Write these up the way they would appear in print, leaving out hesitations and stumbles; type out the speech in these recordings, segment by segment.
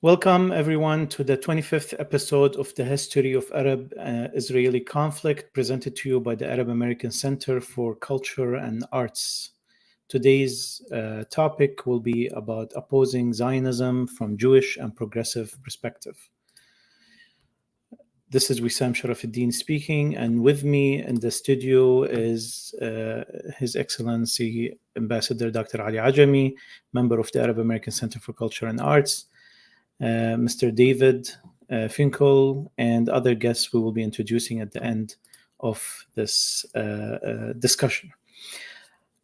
Welcome, everyone, to the 25th episode of the History of Arab-Israeli Conflict, presented to you by the Arab American Center for Culture and Arts. Today's topic will be about opposing Zionism from Jewish and progressive perspective. This is Wissam Sharafuddin speaking, and with me in the studio is His Excellency Ambassador Dr. Ali Ajami, member of the Arab American Center for Culture and Arts, Mr. David Finkel, and other guests we will be introducing at the end of this discussion.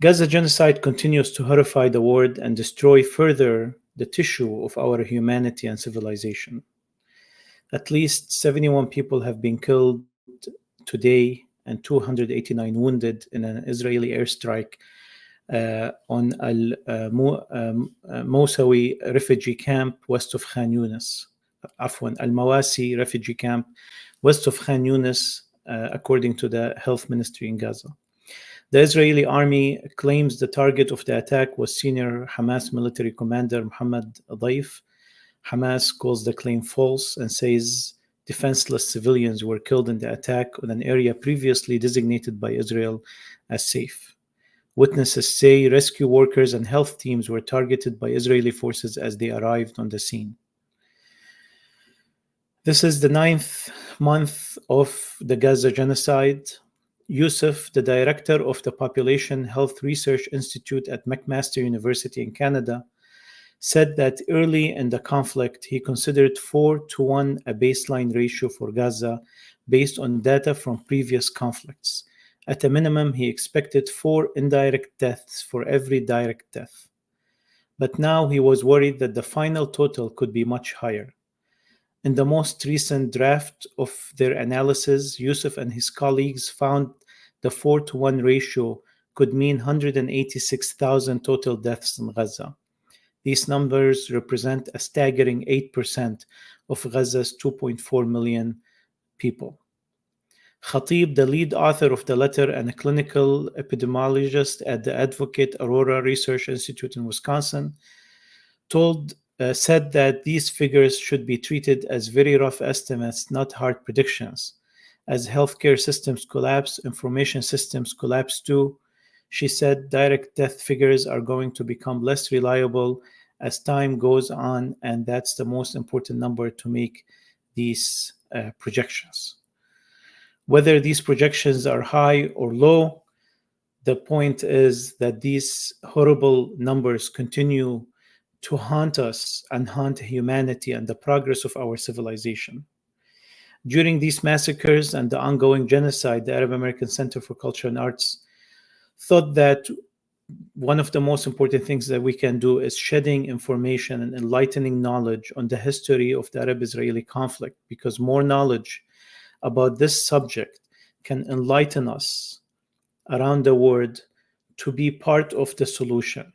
Gaza genocide continues to horrify the world and destroy further the tissue of our humanity and civilization. At least 71 people have been killed today and 289 wounded in an Israeli airstrike on Al-Mousawi refugee camp west of Khan Yunis. Al-Mawasi refugee camp west of Khan Yunis, according to the health ministry in Gaza. The Israeli army claims the target of the attack was senior Hamas military commander Mohammed Daif. Hamas calls the claim false and says defenseless civilians were killed in the attack on an area previously designated by Israel as safe. Witnesses say rescue workers and health teams were targeted by Israeli forces as they arrived on the scene. This is the 9th month of the Gaza genocide. Youssef, the director of the Population Health Research Institute at McMaster University in Canada, said that early in the conflict, he considered 4-to-1 a baseline ratio for Gaza based on data from previous conflicts. At a minimum, he expected 4 indirect deaths for every direct death. But now he was worried that the final total could be much higher. In the most recent draft of their analysis, Youssef and his colleagues found the 4-to-1 ratio could mean 186,000 total deaths in Gaza. These numbers represent a staggering 8% of Gaza's 2.4 million people. Khatib, the lead author of the letter and a clinical epidemiologist at the Advocate Aurora Research Institute in Wisconsin, said that these figures should be treated as very rough estimates, not hard predictions. As healthcare systems collapse, information systems collapse too. She said direct death figures are going to become less reliable as time goes on, and that's the most important number to make these projections. Whether these projections are high or low, the point is that these horrible numbers continue to haunt us and haunt humanity and the progress of our civilization. During these massacres and the ongoing genocide, the Arab American Center for Culture and Arts thought that one of the most important things that we can do is shedding information and enlightening knowledge on the history of the Arab-Israeli conflict, because more knowledge about this subject can enlighten us around the world to be part of the solution,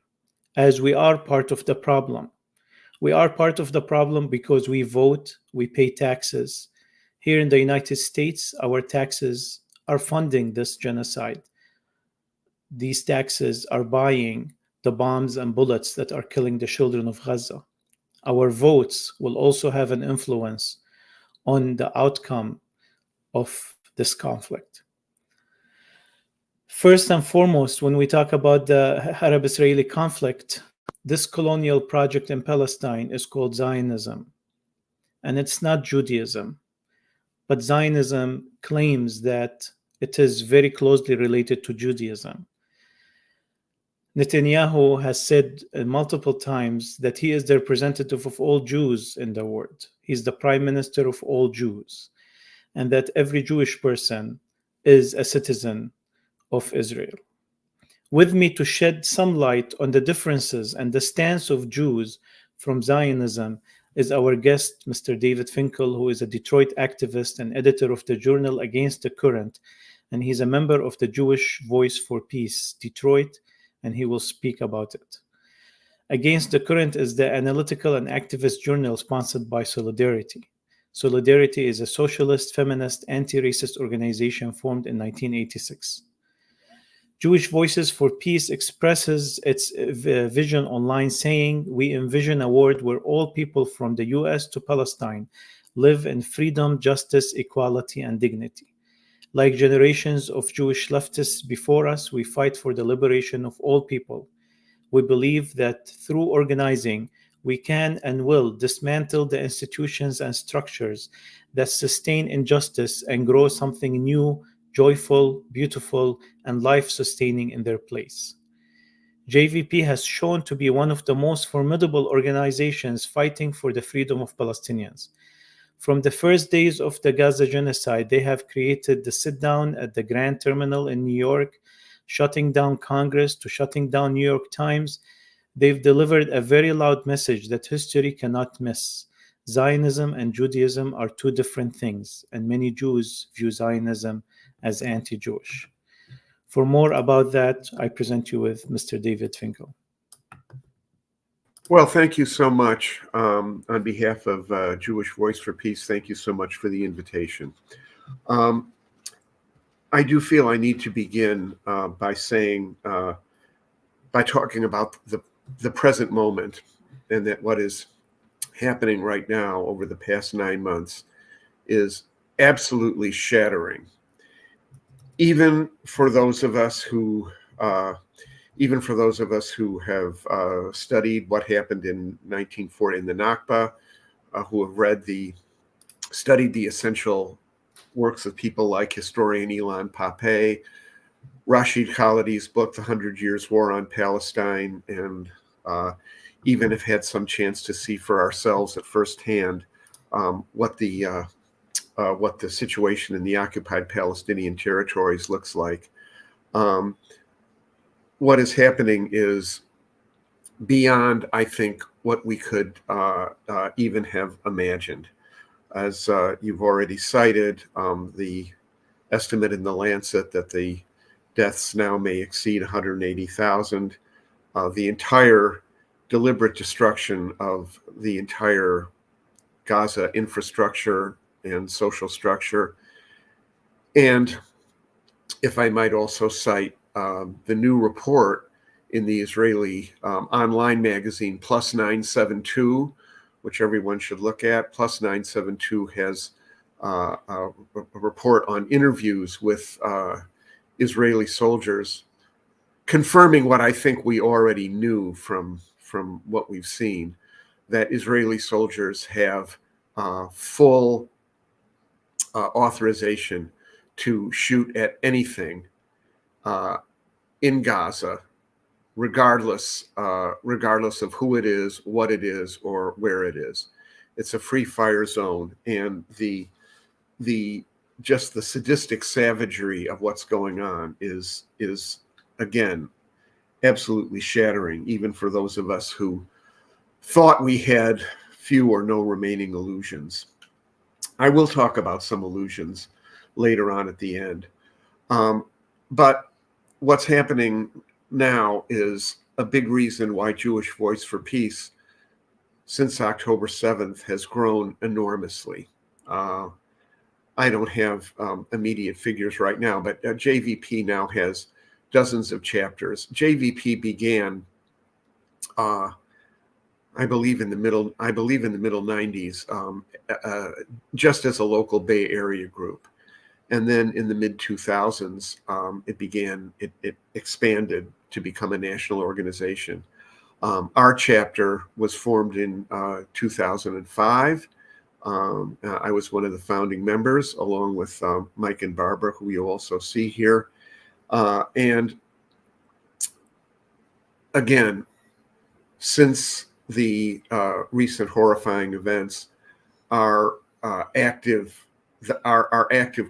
as we are part of the problem. We are part of the problem because we vote, we pay taxes. Here in the United States, our taxes are funding this genocide. These taxes are buying the bombs and bullets that are killing the children of Gaza. Our votes will also have an influence on the outcome of this conflict. First and foremost, when we talk about the Arab-Israeli conflict, this colonial project in Palestine is called Zionism. And it's not Judaism. But Zionism claims that it is very closely related to Judaism. Netanyahu has said multiple times that he is the representative of all Jews in the world. He's the prime minister of all Jews, and that every Jewish person is a citizen of Israel. With me to shed some light on the differences and the stance of Jews from Zionism is our guest, Mr. David Finkel, who is a Detroit activist and editor of the journal Against the Current, and he's a member of the Jewish Voice for Peace, Detroit, and he will speak about it. Against the Current is the analytical and activist journal sponsored by Solidarity. Solidarity is a socialist, feminist, anti-racist organization formed in 1986. Jewish Voices for Peace expresses its vision online, saying, "We envision a world where all people from the US to Palestine live in freedom, justice, equality, and dignity. Like generations of Jewish leftists before us, we fight for the liberation of all people. We believe that through organizing, we can and will dismantle the institutions and structures that sustain injustice and grow something new, joyful, beautiful, and life sustaining in their place." JVP has shown to be one of the most formidable organizations fighting for the freedom of Palestinians. From the first days of the Gaza genocide, they have created the sit down at the Grand Terminal in New York, shutting down Congress to shutting down New York Times. They've delivered a very loud message that history cannot miss. Zionism and Judaism are two different things, and many Jews view Zionism as anti Jewish. For more about that, I present you with Mr. David Finkel. Well, thank you so much. On behalf of Jewish Voice for Peace, thank you so much for the invitation. I do feel I need to begin by talking about the present moment, and that what is happening right now over the past 9 months is absolutely shattering. Even for those of us who have studied what happened in 1940 in the Nakba, who have studied the essential works of people like historian Ilan Pappé, Rashid Khalidi's book, The 100 Years' War on Palestine, and even have had some chance to see for ourselves at firsthand what the situation in the occupied Palestinian territories looks like. What is happening is beyond, I think, what we could even have imagined. As you've already cited, the estimate in the Lancet that the deaths now may exceed 180,000. The entire deliberate destruction of the entire Gaza infrastructure and social structure. And if I might also cite the new report in the Israeli online magazine Plus 972, which everyone should look at. Plus 972 has a report on interviews with Israeli soldiers, confirming what I think we already knew from what we've seen, that Israeli soldiers have full authorization to shoot at anything in Gaza, regardless of who it is, what it is, or where it is. It's a free fire zone, and the just the sadistic savagery of what's going on is again absolutely shattering, even for those of us who thought we had few or no remaining illusions. I will talk about some illusions later on at the end. But what's happening now is a big reason why Jewish Voice for Peace since October 7th has grown enormously. I don't have immediate figures right now, but JVP now has dozens of chapters. JVP began, I believe in the middle 90s, just as a local Bay Area group. And then in the mid 2000s, it expanded to become a national organization. Our chapter was formed in 2005. I was one of the founding members, along with Mike and Barbara, who you also see here. And again, since the recent horrifying events, our active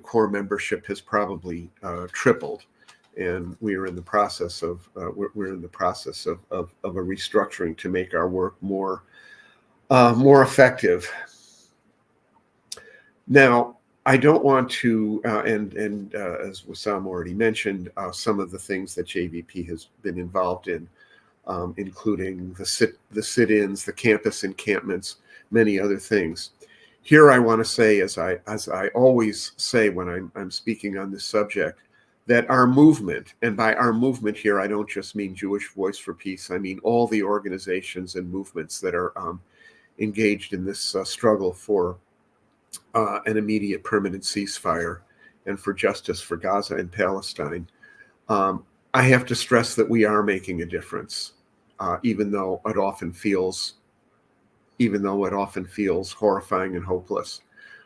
core membership has probably tripled, and we're in the process of a restructuring to make our work more effective. Now, I don't want to, and as Wissam already mentioned, some of the things that JVP has been involved in, including the sit-ins, the campus encampments, many other things. Here, I want to say, as I always say when I'm speaking on this subject, that our movement, and by our movement here, I don't just mean Jewish Voice for Peace, I mean all the organizations and movements that are engaged in this struggle for an immediate permanent ceasefire and for justice for Gaza and Palestine. I have to stress that we are making a difference, even though it often feels horrifying and hopeless.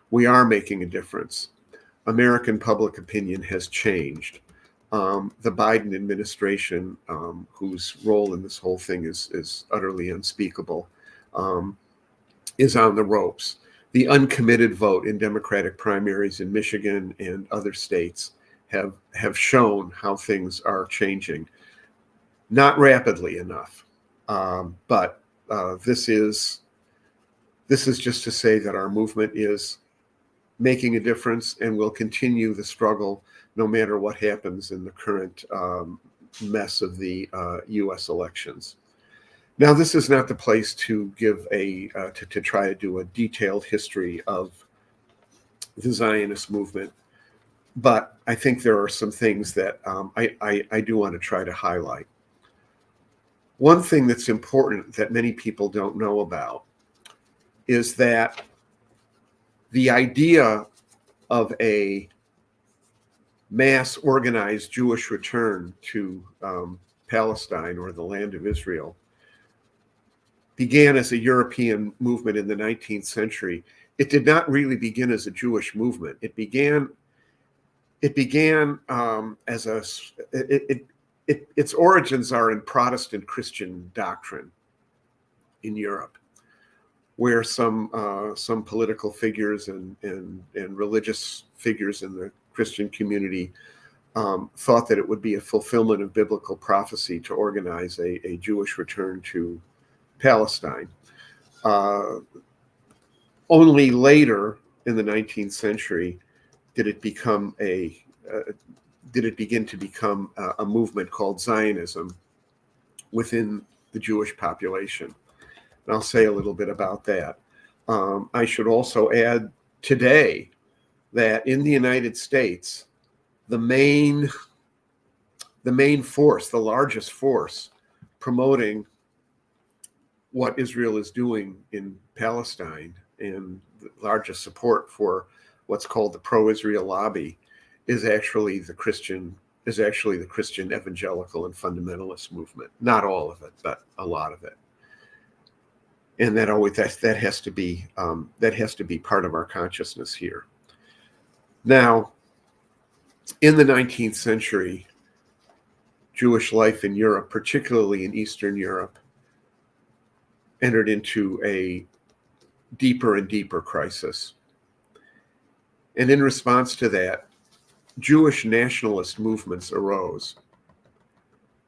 We are making a difference. American public opinion has changed. The Biden administration, whose role in this whole thing is utterly unspeakable, is on the ropes. The uncommitted vote in Democratic primaries in Michigan and other states have shown how things are changing. Not rapidly enough, but this is just to say that our movement is making a difference and will continue the struggle no matter what happens in the current mess of the U.S. elections. Now, this is not the place to give to try to do a detailed history of the Zionist movement, but I think there are some things that I do want to try to highlight. One thing that's important that many people don't know about is that the idea of a mass organized Jewish return to Palestine or the land of Israel began as a European movement in the 19th century. It did not really begin as a Jewish movement. It began as its origins are in Protestant Christian doctrine in Europe, where some political figures and religious figures in the Christian community thought that it would be a fulfillment of biblical prophecy to organize a Jewish return to Palestine. Only later in the 19th century did it begin to become a movement called Zionism within the Jewish population. And I'll say a little bit about that. I should also add today that in the United States, the main force, the largest force promoting what Israel is doing in Palestine and the largest support for what's called the pro-Israel lobby is actually the Christian evangelical and fundamentalist movement. Not all of it, but a lot of it. And that has to be part of our consciousness here. Now, in the 19th century, Jewish life in Europe, particularly in Eastern Europe, entered into a deeper and deeper crisis. And in response to that, Jewish nationalist movements arose.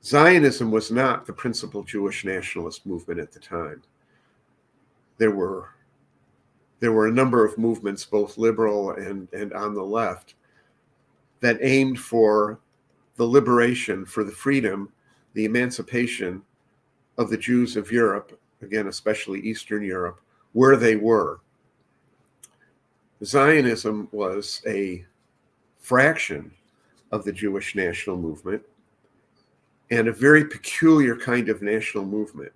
Zionism was not the principal Jewish nationalist movement at the time. There were a number of movements, both liberal and on the left, that aimed for the liberation, for the freedom, the emancipation of the Jews of Europe, again, especially Eastern Europe, where they were. Zionism was a fraction of the Jewish national movement and a very peculiar kind of national movement.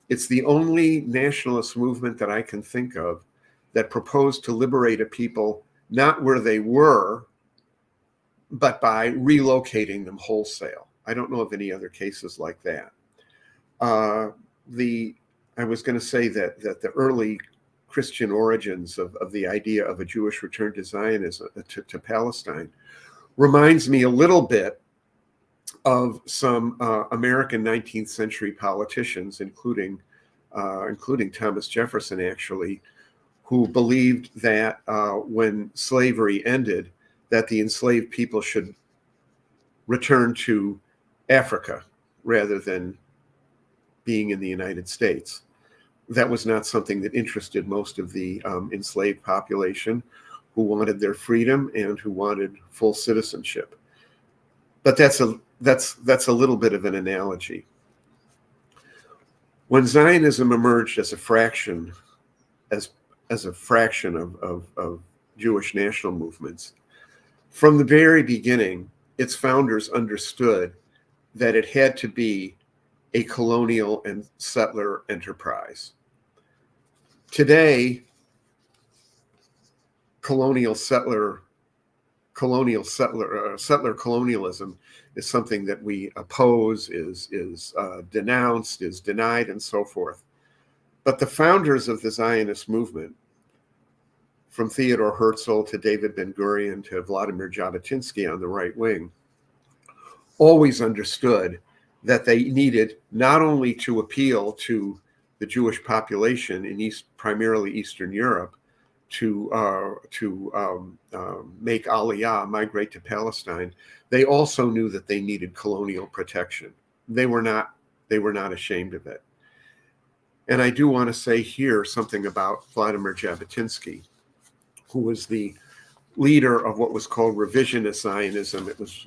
It's the only nationalist movement that I can think of that proposed to liberate a people not where they were, but by relocating them wholesale. I don't know of any other cases like that. I was going to say that the early Christian origins of the idea of a Jewish return to Zionism, to Palestine, reminds me a little bit of some American 19th century politicians, including Thomas Jefferson, actually, who believed that when slavery ended, that the enslaved people should return to Africa rather than being in the United States. That was not something that interested most of the enslaved population, who wanted their freedom and who wanted full citizenship. But that's a little bit of an analogy. When Zionism emerged as a fraction of Jewish national movements, from the very beginning, its founders understood that it had to be a colonial and settler enterprise. Today, settler colonialism is something that we oppose, is denounced, is denied, and so forth. But the founders of the Zionist movement, from Theodore Herzl to David Ben-Gurion to Vladimir Jabotinsky on the right wing, always understood that they needed not only to appeal to the Jewish population in primarily Eastern Europe to make Aliyah, migrate to Palestine, they also knew that they needed colonial protection. They were not ashamed of it. And I do want to say here something about Vladimir Jabotinsky, who was the leader of what was called revisionist Zionism. It was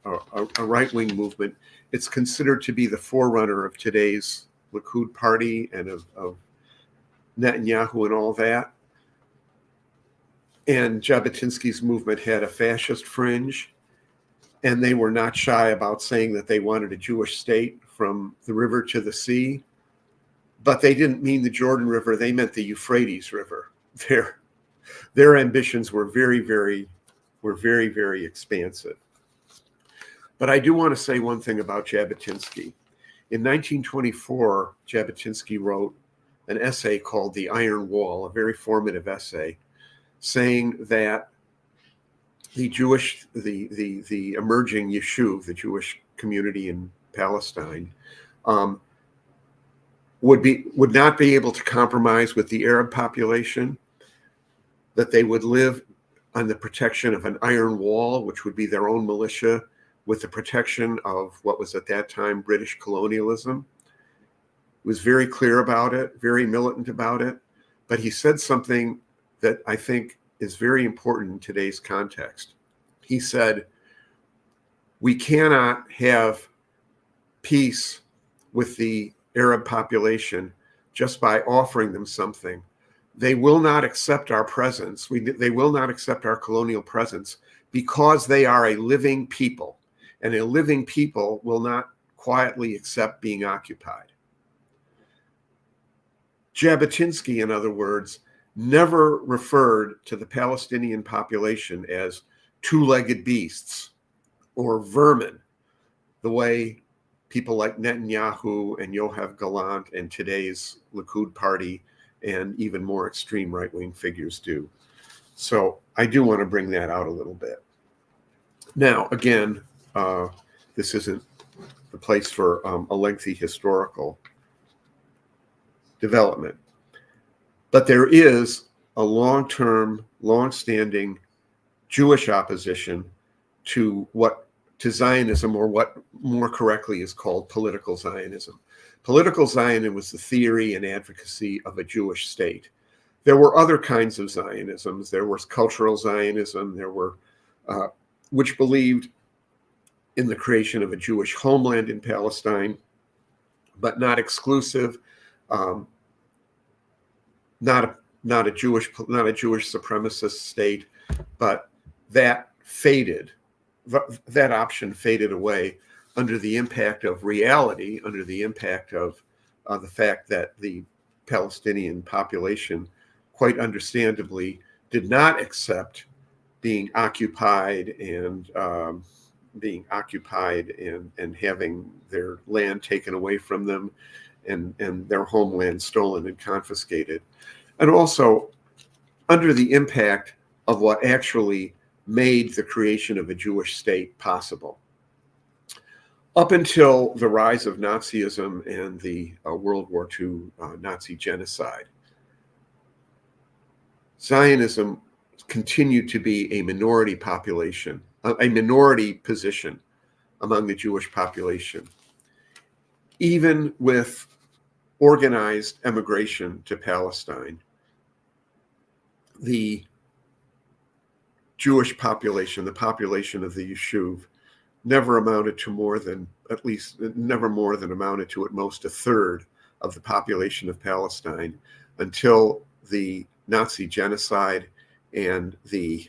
a right-wing movement. It's considered to be the forerunner of today's Likud party and of Netanyahu and all that. And Jabotinsky's movement had a fascist fringe, and they were not shy about saying that they wanted a Jewish state from the river to the sea. But they didn't mean the Jordan River, they meant the Euphrates River. Their ambitions were very, very expansive. But I do want to say one thing about Jabotinsky. In 1924, Jabotinsky wrote an essay called The Iron Wall, a very formative essay, saying that the emerging Yishuv, the Jewish community in Palestine, would not be able to compromise with the Arab population, that they would live on the protection of an iron wall, which would be their own militia, with the protection of what was at that time British colonialism. He was very clear about it, very militant about it, but he said something that I think is very important in today's context. He said, we cannot have peace with the Arab population just by offering them something. They will not accept our presence. They will not accept our colonial presence because they are a living people, and a living people will not quietly accept being occupied. Jabotinsky, in other words, never referred to the Palestinian population as two-legged beasts or vermin, the way people like Netanyahu and Yoav Gallant and today's Likud party and even more extreme right-wing figures do. So I do want to bring that out a little bit. Now, again, this isn't the place for a lengthy historical development. But there is a long-term, long-standing Jewish opposition to Zionism, or what more correctly is called political Zionism. Political Zionism was the theory and advocacy of a Jewish state. There were other kinds of Zionisms. There was cultural Zionism, which believed in the creation of a Jewish homeland in Palestine, but not exclusive, not a Jewish supremacist state, but that faded. That option faded away under the impact of reality, under the impact of the fact that the Palestinian population, quite understandably, did not accept being occupied and having their land taken away from them and their homeland stolen and confiscated. And also under the impact of what actually made the creation of a Jewish state possible. Up until the rise of Nazism and the World War II Nazi genocide, Zionism continued to be a minority population, a minority position among the Jewish population. Even with organized emigration to Palestine, the Jewish population, the population of the Yishuv, never amounted to amounted to at most a third of the population of Palestine until the Nazi genocide and the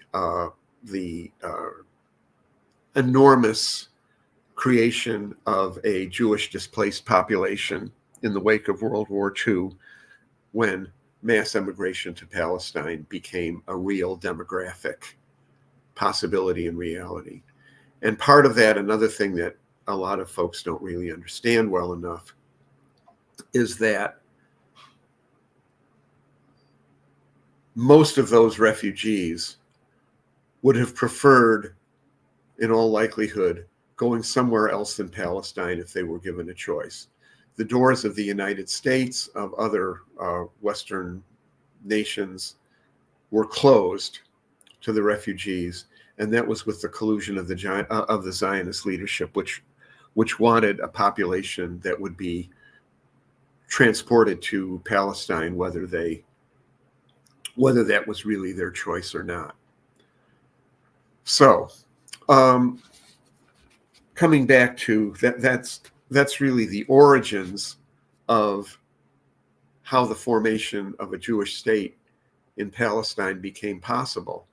enormous creation of a Jewish displaced population in the wake of World War II, when mass immigration to Palestine became a real demographic possibility and reality. And part of that, another thing that a lot of folks don't really understand well enough, is that most of those refugees would have preferred, in all likelihood, going somewhere else than Palestine if they were given a choice. The doors of the United States, of other Western nations, were closed to the refugees, and that was with the collusion of the Zionist leadership, which wanted a population that would be transported to Palestine, whether that was really their choice or not. So, coming back to that's really the origins of how the formation of a Jewish state in Palestine became possible.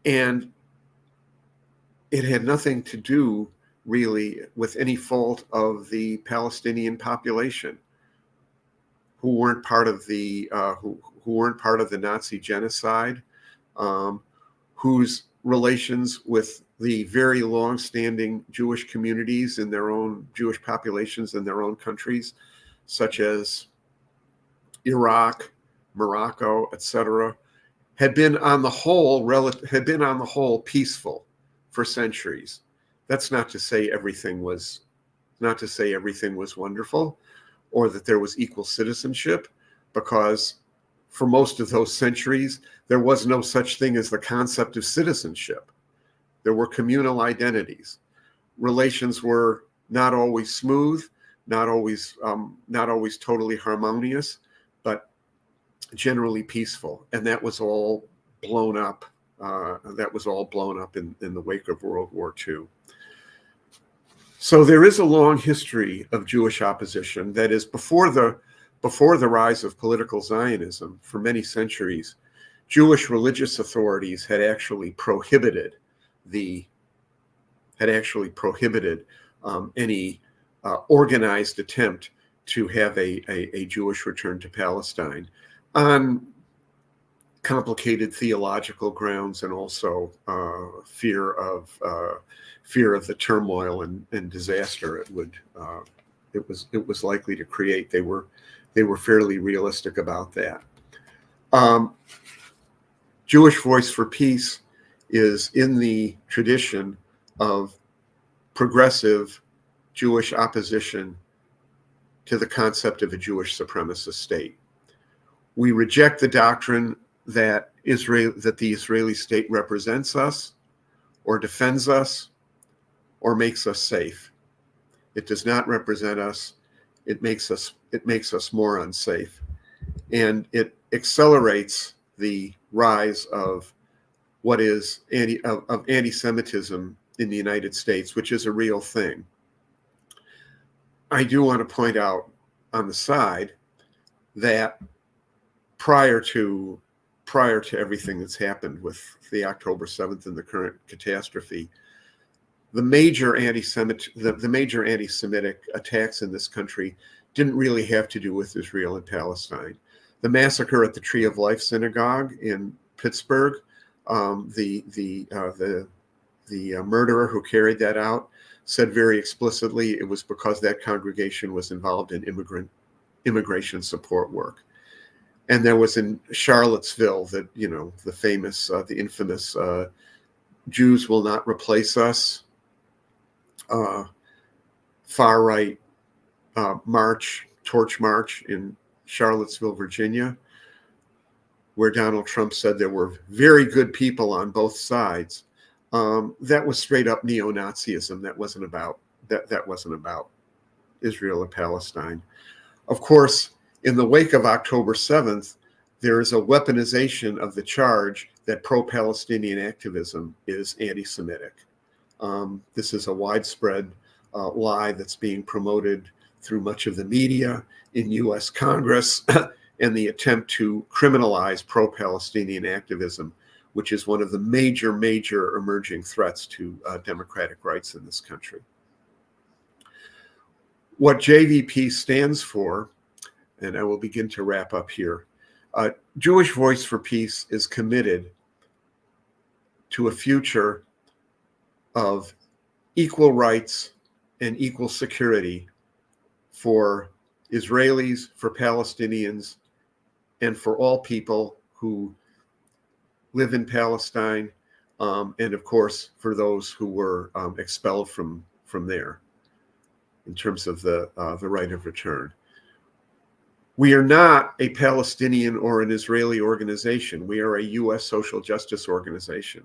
And it had nothing to do really with any fault of the Palestinian population, who weren't part of the who weren't part of the Nazi genocide, whose relations with the very long-standing Jewish communities in their own Jewish populations in their own countries, such as Iraq, Morocco, etc., had been on the whole peaceful for centuries. That's not to say everything was wonderful, or that there was equal citizenship, because for most of those centuries there was no such thing as the concept of citizenship. There were communal identities. Relations were not always smooth, not always totally harmonious, but generally peaceful, and that was all blown up. In the wake of World War II. So there is a long history of Jewish opposition. That is, before the rise of political Zionism, for many centuries, Jewish religious authorities had actually prohibited any organized attempt to have a Jewish return to Palestine, on complicated theological grounds, and also fear of the turmoil and disaster it was likely to create. They were fairly realistic about that. Jewish Voice for Peace is in the tradition of progressive Jewish opposition to the concept of a Jewish supremacist state. We reject the doctrine that the Israeli state represents us, or defends us, or makes us safe. It does not represent us. It makes us more unsafe, and it accelerates the rise of what is anti-Semitism in the United States, which is a real thing. I do want to point out on the side that prior to everything that's happened with the October 7th and the current catastrophe, the major anti-Semitic attacks in this country didn't really have to do with Israel and Palestine. The massacre at the Tree of Life Synagogue in Pittsburgh, the murderer who carried that out said very explicitly it was because that congregation was involved in immigration support work. And there was in Charlottesville the infamous Jews will not replace us far right torch march in Charlottesville, Virginia, where Donald Trump said there were very good people on both sides. That was straight up neo-Nazism. That wasn't about Israel or Palestine. Of course, in the wake of October 7th, there is a weaponization of the charge that pro-Palestinian activism is anti-Semitic. This is a widespread lie that's being promoted through much of the media, in U.S. Congress, and the attempt to criminalize pro-Palestinian activism, which is one of the major emerging threats to democratic rights in this country. What JVP stands for, and I will begin to wrap up here, Jewish Voice for Peace is committed to a future of equal rights and equal security for Israelis, for Palestinians, and for all people who live in Palestine, and of course for those who were expelled from there in terms of the right of return. We are not a Palestinian or an Israeli organization. We are a U.S. social justice organization.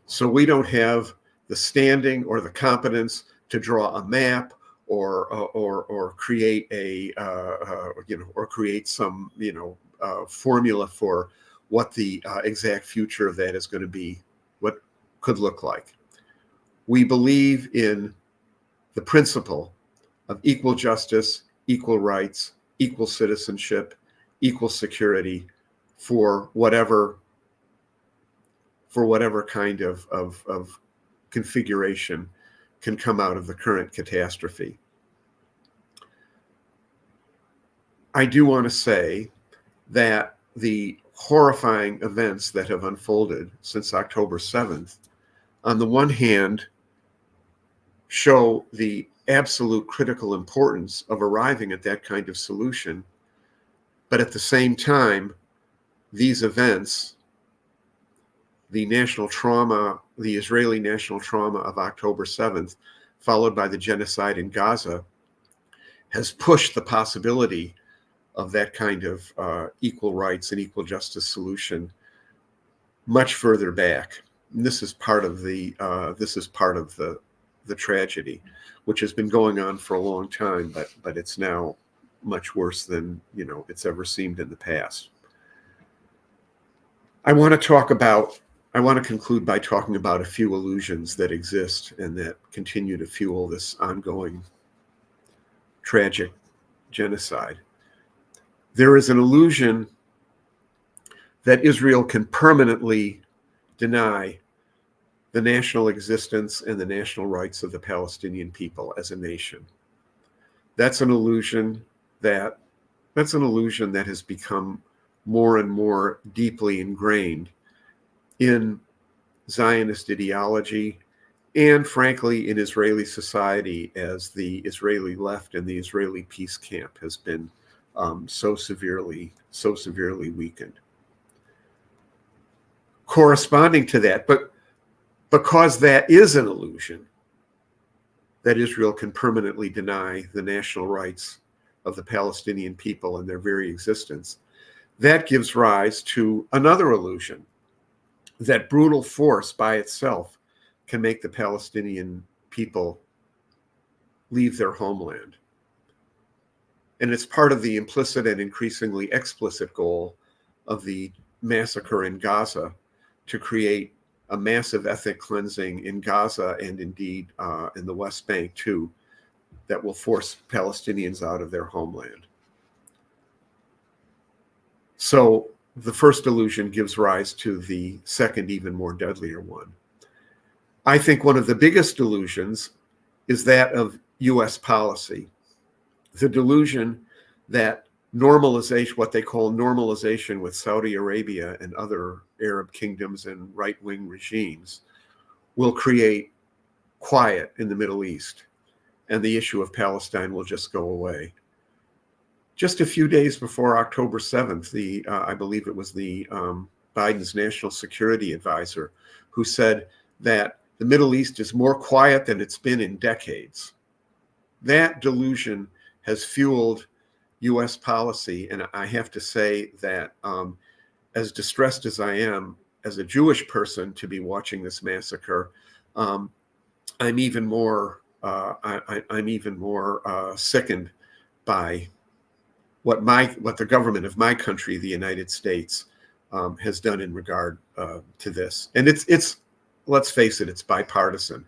So we don't have the standing or the competence to draw a map or create a or create some formula for what the exact future of that is going to be, what could look like. We believe in the principle of equal justice, equal rights, equal citizenship, equal security for whatever kind of configuration can come out of the current catastrophe. I do want to say that the horrifying events that have unfolded since October 7th, on the one hand, show the absolute critical importance of arriving at that kind of solution. But at the same time, these events, the national trauma, the Israeli national trauma of October 7th, followed by the genocide in Gaza, has pushed the possibility of that kind of equal rights and equal justice solution much further back. And this is part of the tragedy, which has been going on for a long time, but it's now much worse than it's ever seemed in the past. I want to conclude by talking about a few illusions that exist and that continue to fuel this ongoing tragic genocide. There is an illusion that Israel can permanently deny the national existence and the national rights of the Palestinian people as a nation. That's an illusion that has become more and more deeply ingrained in Zionist ideology and, frankly, in Israeli society, as the Israeli left and the Israeli peace camp has been so severely weakened. Corresponding to that, but because that is an illusion, that Israel can permanently deny the national rights of the Palestinian people and their very existence, that gives rise to another illusion, that brutal force by itself can make the Palestinian people leave their homeland. And it's part of the implicit and increasingly explicit goal of the massacre in Gaza to create a massive ethnic cleansing in Gaza and indeed in the West Bank too, that will force Palestinians out of their homeland. So the first illusion gives rise to the second, even more deadlier one. I think one of the biggest delusions is that of U.S. policy. The delusion that normalization, what they call normalization with Saudi Arabia and other Arab kingdoms and right-wing regimes, will create quiet in the Middle East, and the issue of Palestine will just go away. Just a few days before October 7th, I believe it was Biden's national security advisor who said that the Middle East is more quiet than it's been in decades. That delusion has fueled U.S. policy, and I have to say that as distressed as I am as a Jewish person to be watching this massacre, I'm even more sickened by what the government of my country, the United States, has done in regard to this. And it's let's face it, it's bipartisan.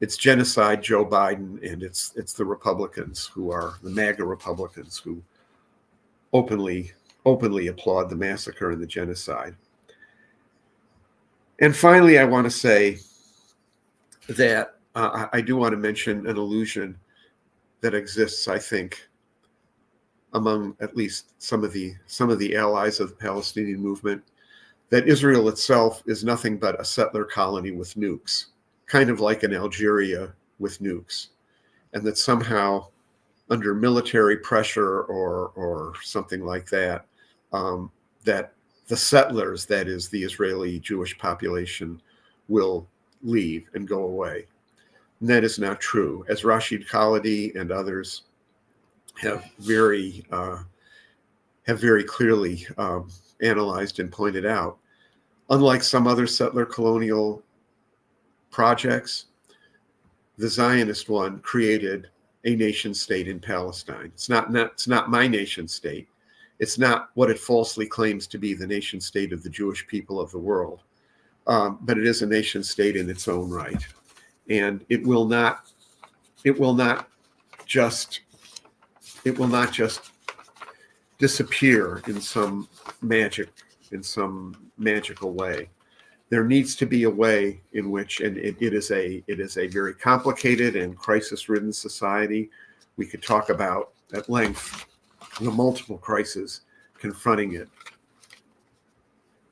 It's genocide Joe Biden, and it's the Republicans who are the MAGA Republicans who openly applaud the massacre and the genocide. And finally, I want to say that I do want to mention an illusion that exists, I think, among at least some of the allies of the Palestinian movement, that Israel itself is nothing but a settler colony with nukes, kind of like an Algeria with nukes, and that somehow under military pressure or something like that, that the settlers, that is the Israeli Jewish population, will leave and go away. And that is not true. As Rashid Khalidi and others have very clearly analyzed and pointed out, unlike some other settler colonial projects, the Zionist one created a nation state in Palestine. It's not my nation state. It's not what it falsely claims to be, the nation state of the Jewish people of the world. But it is a nation state in its own right. And it will not just disappear in some magical way. There needs to be a way in which, and it is a very complicated and crisis-ridden society. We could talk about at length the multiple crises confronting it,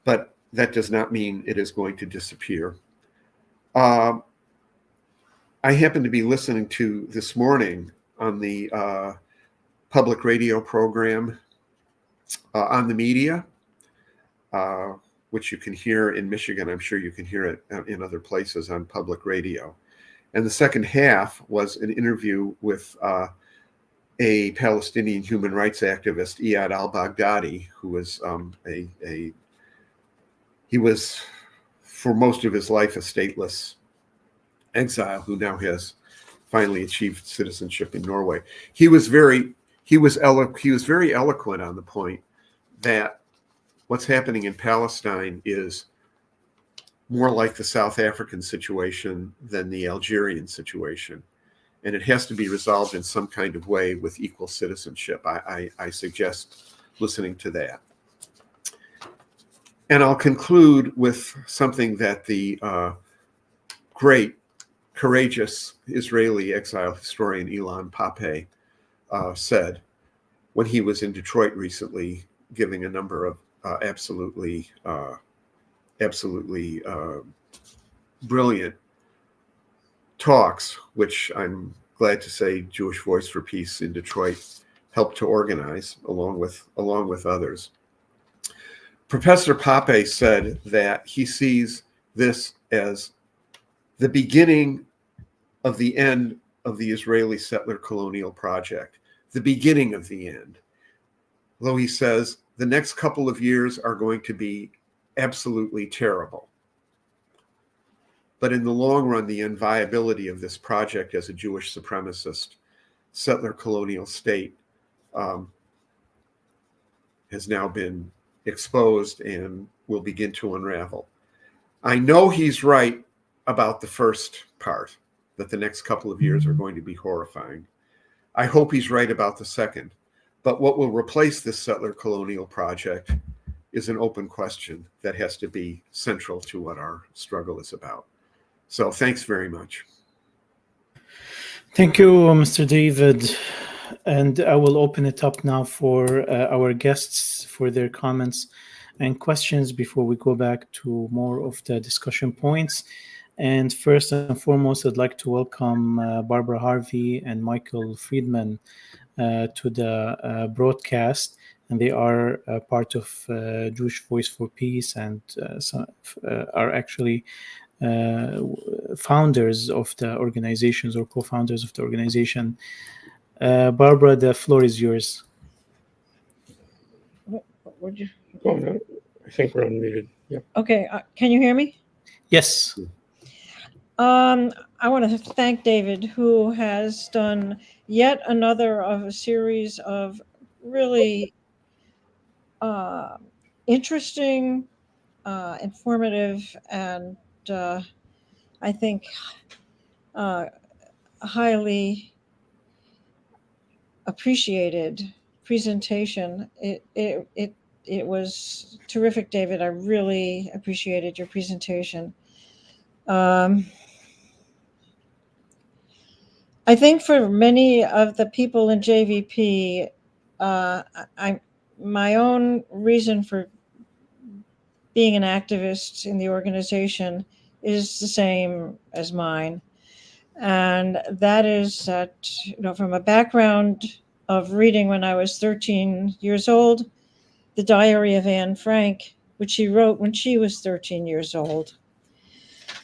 but that does not mean it is going to disappear. I happened to be listening to this morning on the public radio program On the Media, which you can hear in Michigan. I'm sure you can hear it in other places on public radio. And the second half was an interview with a Palestinian human rights activist, Iyad al-Baghdadi, who was he was for most of his life a stateless exile who now has finally achieved citizenship in Norway. He was very eloquent on the point that what's happening in Palestine is more like the South African situation than the Algerian situation. And it has to be resolved in some kind of way with equal citizenship. I suggest listening to that. And I'll conclude with something that the great, courageous Israeli exile historian Ilan Pappé said when he was in Detroit recently, giving a number of absolutely brilliant talks, which I'm glad to say Jewish Voice for Peace in Detroit helped to organize along with others. Professor Pape said that he sees this as the beginning of the end of the Israeli settler colonial project, the beginning of the end. Though he says the next couple of years are going to be absolutely terrible. But in the long run, the inviability of this project as a Jewish supremacist settler colonial state has now been exposed and will begin to unravel. I know he's right about the first part, that the next couple of years are going to be horrifying. I hope he's right about the second. But what will replace this settler colonial project is an open question that has to be central to what our struggle is about. So thanks very much. Thank you, Mr. David. And I will open it up now for our guests for their comments and questions before we go back to more of the discussion points. And first and foremost, I'd like to welcome Barbara Harvey and Michael Friedman to the broadcast. And they are part of Jewish Voice for Peace and are actually founders of the organizations or co-founders of the organization. Barbara, the floor is yours. Would you? Oh, no, I think we're unmuted. Yeah. Okay, can you hear me? Yes. I want to thank David, who has done yet another of a series of really interesting, informative, and I think highly appreciated presentation. It it was terrific, David. I really appreciated your presentation. I think for many of the people in JVP, my own reason for being an activist in the organization is the same as mine. And that is that, from a background of reading when I was 13 years old, the Diary of Anne Frank, which she wrote when she was 13 years old,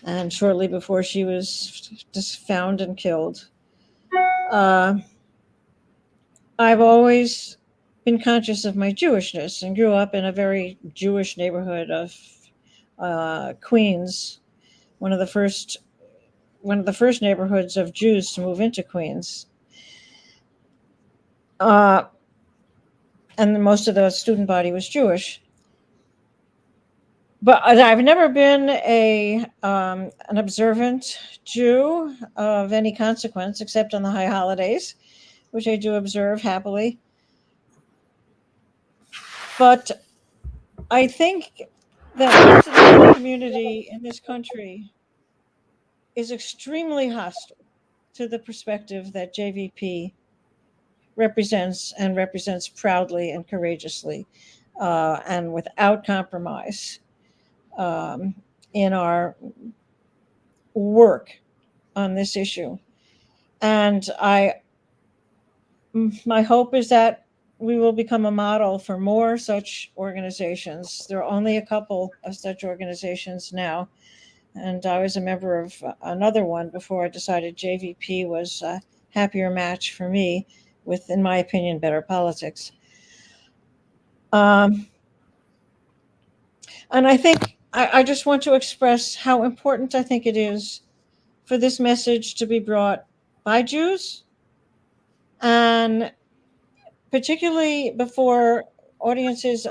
and shortly before she was just found and killed. I've always been conscious of my Jewishness and grew up in a very Jewish neighborhood of Queens, one of the first neighborhoods of Jews to move into Queens. And most of the student body was Jewish. But I've never been an observant Jew of any consequence, except on the high holidays, which I do observe happily. But I think that most of the Jewish community in this country is extremely hostile to the perspective that JVP represents, and represents proudly and courageously, and without compromise, in our work on this issue. And my hope is that we will become a model for more such organizations. There are only a couple of such organizations now, and I was a member of another one before I decided JVP was a happier match for me with, in my opinion, better politics. And I think I just want to express how important I think it is for this message to be brought by Jews, and particularly before audiences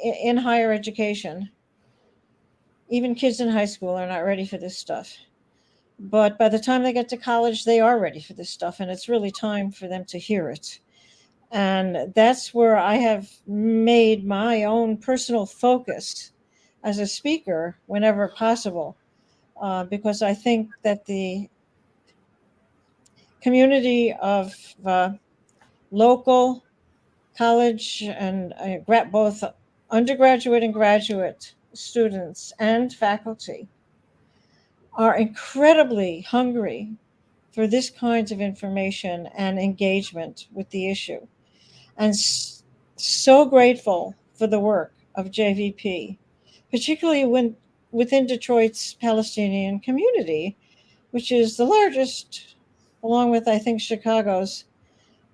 in higher education. Even kids in high school are not ready for this stuff. But by the time they get to college, they are ready for this stuff, and it's really time for them to hear it. And that's where I have made my own personal focus as a speaker whenever possible, because I think that the community of local college and both undergraduate and graduate students and faculty are incredibly hungry for this kind of information and engagement with the issue, and so grateful for the work of JVP, particularly within Detroit's Palestinian community, which is the largest, along with, I think, Chicago's,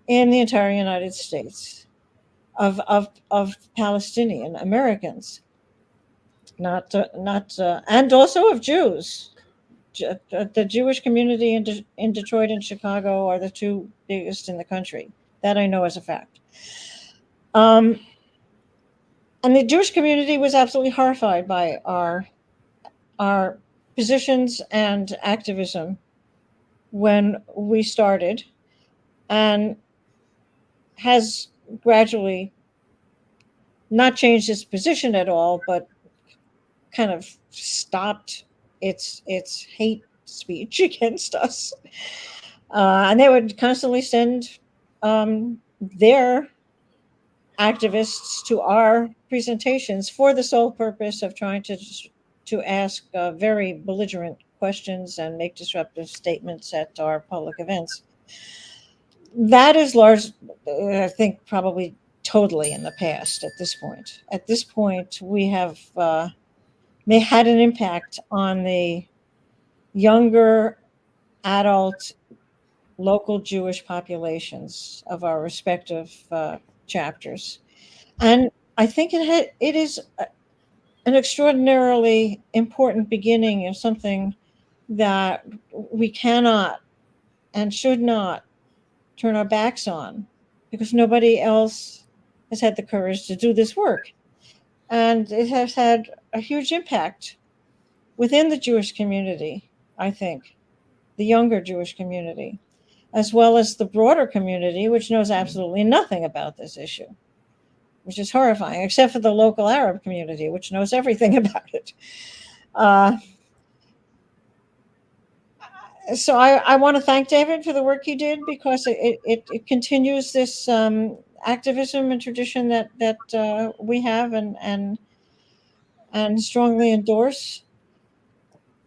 in the entire United States, of Palestinian Americans, and also of Jews. The Jewish community in Detroit and Chicago are the two biggest in the country. That I know as a fact. And the Jewish community was absolutely horrified by our positions and activism when we started, and has gradually not changed its position at all, but kind of stopped its hate speech against us. And they would constantly send their activists to our presentations for the sole purpose of trying to ask very belligerent questions and make disruptive statements at our public events. That is large, I think, probably totally in the past at this point. At this point, we have had an impact on the younger adult local Jewish populations of our respective chapters. And I think it is an extraordinarily important beginning of something that we cannot and should not turn our backs on, because nobody else has had the courage to do this work. And it has had a huge impact within the Jewish community, I think, the younger Jewish community, as well as the broader community, which knows absolutely nothing about this issue. which is horrifying, except for the local Arab community, which knows everything about it. So I want to thank David for the work he did, because it continues this activism and tradition that we have and strongly endorse,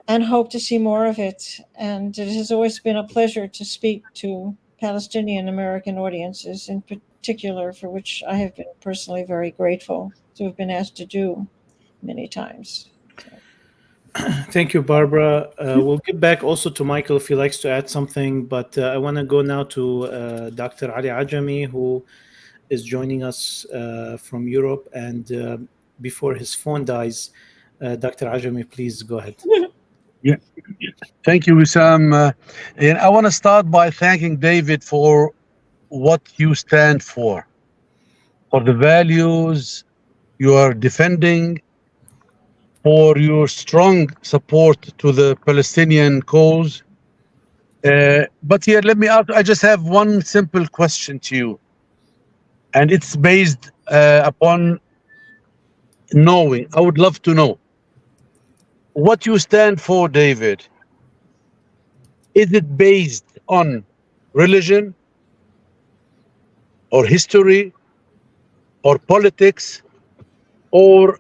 and hope to see more of it. And it has always been a pleasure to speak to Palestinian American audiences in particular, for which I have been personally very grateful to have been asked to do many times. Thank you, Barbara. We'll get back also to Michael if he likes to add something, but I want to go now to Dr. Ali Ajami, who is joining us from Europe. And before his phone dies, Dr. Ajami, please go ahead. Yeah. Thank you, Wissam. And I want to start by thanking David for what you stand for the values you are defending, for your strong support to the Palestinian cause. But here, let me ask, I just have one simple question to you. And it's based upon knowing. I would love to know what you stand for, David. Is it based on religion or history or politics, or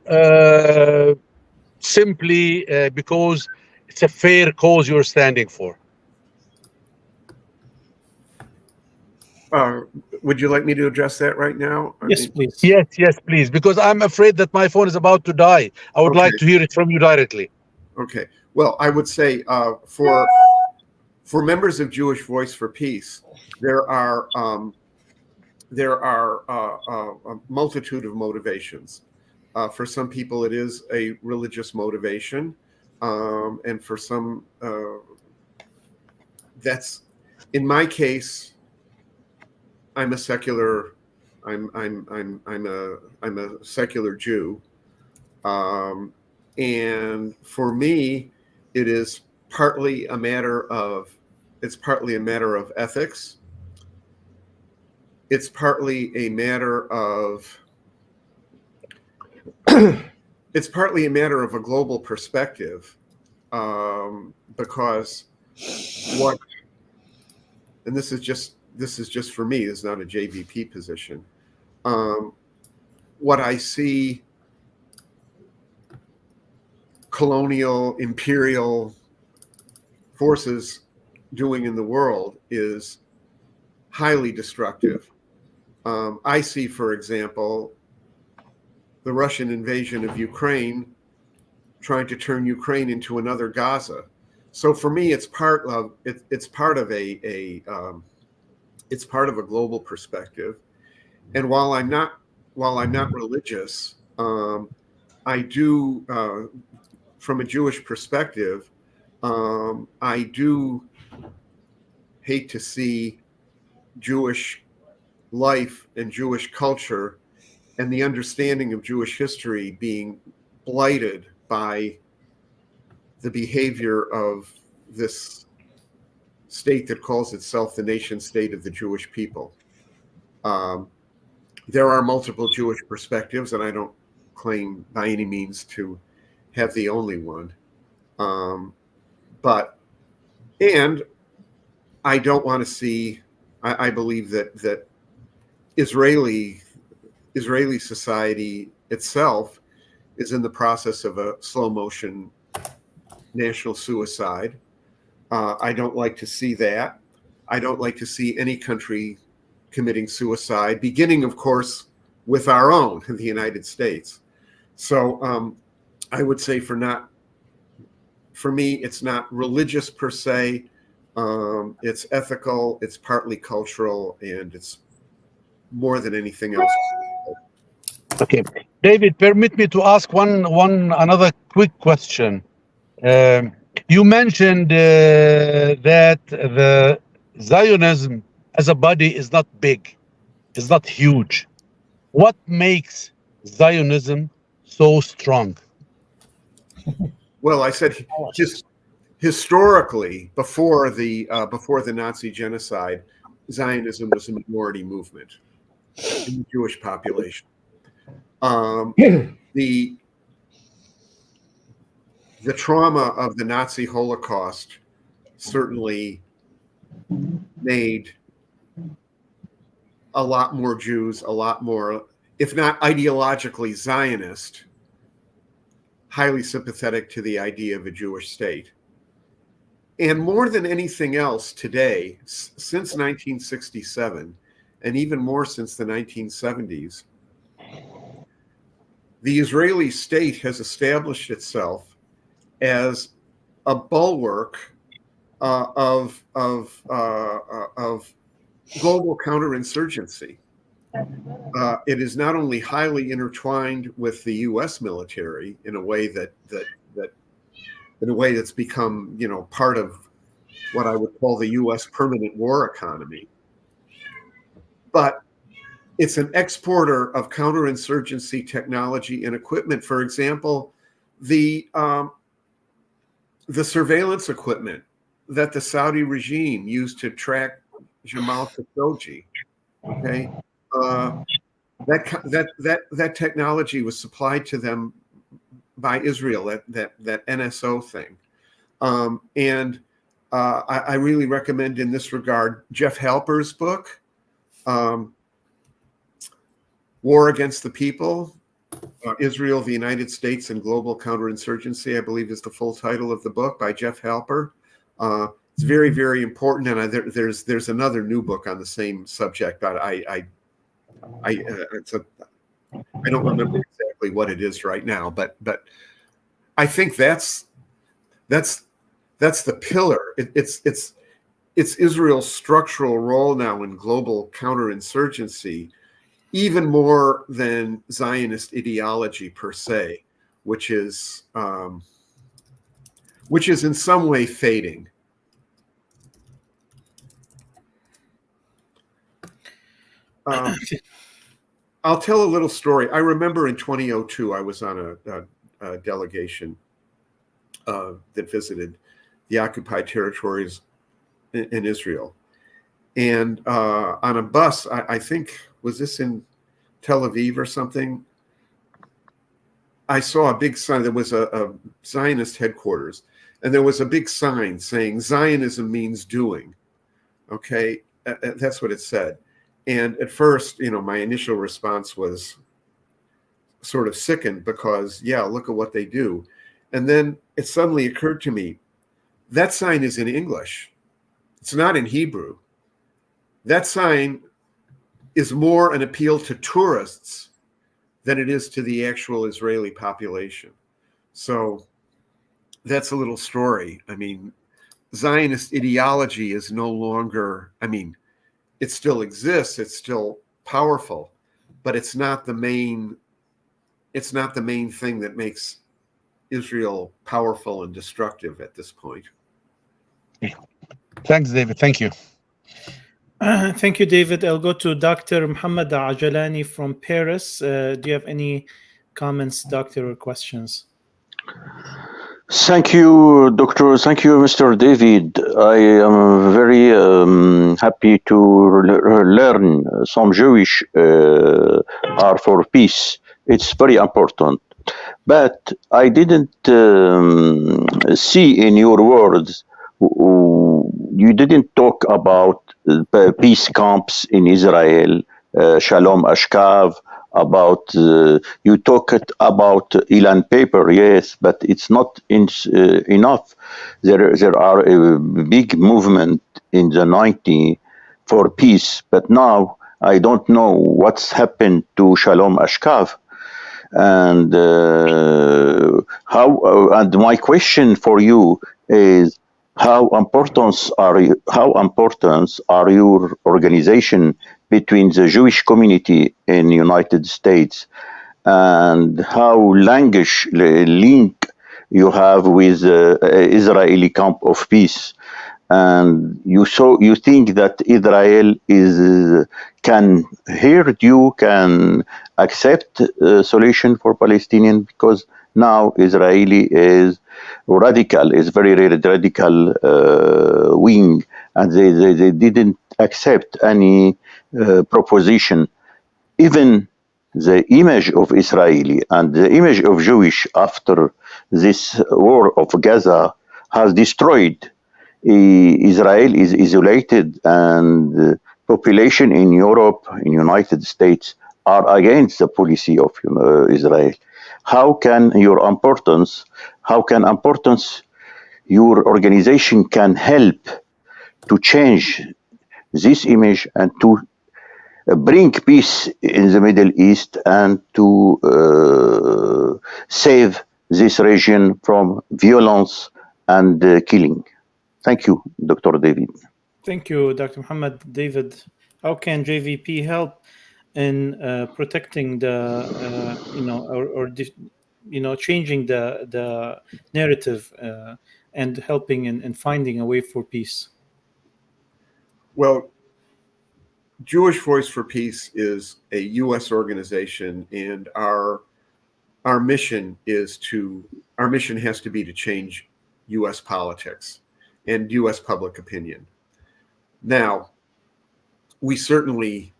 simply because it's a fair cause you're standing for? Would you like me to address that right now? Yes, please. Yes, please, because I'm afraid that my phone is about to die. I would like to hear it from you directly. Okay. Well, I would say for members of Jewish Voice for Peace, there are a multitude of motivations. For some people, it is a religious motivation, and for some, that's, in my case, I'm a secular Jew, and for me, it is partly a matter of ethics. It's partly a matter of a global perspective, because and this is just for me, it's not a JVP position. What I see colonial, imperial forces doing in the world is highly destructive. I see, for example, the Russian invasion of Ukraine trying to turn Ukraine into another Gaza. So for me, it's part of a global perspective. And while I'm not religious, I do, from a Jewish perspective, I do hate to see Jewish life and Jewish culture and the understanding of Jewish history being blighted by the behavior of this state that calls itself the nation state of the Jewish people. There are multiple Jewish perspectives, and I don't claim by any means to have the only one. And I don't want to see, I believe that Israeli society itself is in the process of a slow motion national suicide. I don't like to see that. I don't like to see any country committing suicide, beginning, of course, with our own, the United States. So I would say for me, it's not religious per se. It's ethical, it's partly cultural, and it's more than anything else. Okay, David, permit me to ask another quick question. You mentioned that the Zionism as a body is not big, is not huge. What makes Zionism so strong? Well, I said just historically, before the Nazi genocide, Zionism was a minority movement in the Jewish population. The trauma of the Nazi Holocaust certainly made a lot more Jews, a lot more, if not ideologically Zionist, highly sympathetic to the idea of a Jewish state. And more than anything else today, since 1967, and even more since the 1970s, the Israeli state has established itself as a bulwark of global counterinsurgency. It is not only highly intertwined with the U.S. military in a way that's become, part of what I would call the U.S. permanent war economy, but it's an exporter of counterinsurgency technology and equipment. For example, the surveillance equipment that the Saudi regime used to track Jamal Khashoggi. Okay, that technology was supplied to them by Israel. That NSO thing, and I really recommend in this regard Jeff Halper's book, War Against the People, Israel, the United States, and Global Counterinsurgency, I believe is the full title of the book by Jeff Halper. It's very, very important. And there's another new book on the same subject, but I don't remember exactly what it is right now, but I think that's the pillar. It's Israel's structural role now in global counterinsurgency, even more than Zionist ideology per se, which is in some way fading. I'll tell a little story. I remember in 2002, I was on a delegation that visited the occupied territories in Israel. And on a bus, I think, was this in Tel Aviv or something? I saw a big sign. There was a Zionist headquarters, and there was a big sign saying Zionism means doing. Okay, that's what it said. And at first, my initial response was sort of sickened because, yeah, look at what they do. And then it suddenly occurred to me, that sign is in English. It's not in Hebrew. That sign is more an appeal to tourists than it is to the actual Israeli population. So that's a little story. I mean, Zionist ideology is no longer, it still exists, it's still powerful, but it's not the main thing that makes Israel powerful and destructive at this point. Thanks, David. Thank you. Thank you, David. I'll go to Dr. Muhammad Ajalani from Paris. Do you have any comments, doctor, or questions? Thank you, Doctor. Thank you, Mr. David. I am very happy to learn some Jewish are for peace. It's very important. But I didn't see in your words, you didn't talk about peace camps in Israel, Shalom Ashkav, about you talked about Ilan paper, yes, but it's not enough. There are a big movement in the 90s for peace, but now I don't know what's happened to Shalom Ashkav. And and my question for you is, how important are your organization between the Jewish community in the United States, and how language link you have with Israeli camp of peace? And you think that Israel can hear you, can accept a solution for Palestinian, because now Israeli is radical, is very radical wing, and they didn't accept any proposition. Even the image of Israeli and the image of Jewish after this war of Gaza has destroyed. Israel is isolated, and population in Europe, in United States, are against the policy of Israel. How can your organization can help to change this image and to bring peace in the Middle East and to save this region from violence and killing? Thank you, Dr. David. Thank you, Dr. Muhammad. David, how can JVP help in protecting the, changing the narrative and helping in finding a way for peace? Well, Jewish Voice for Peace is a U.S. organization, and our mission has to be to change U.S. politics and U.S. public opinion. Now, we certainly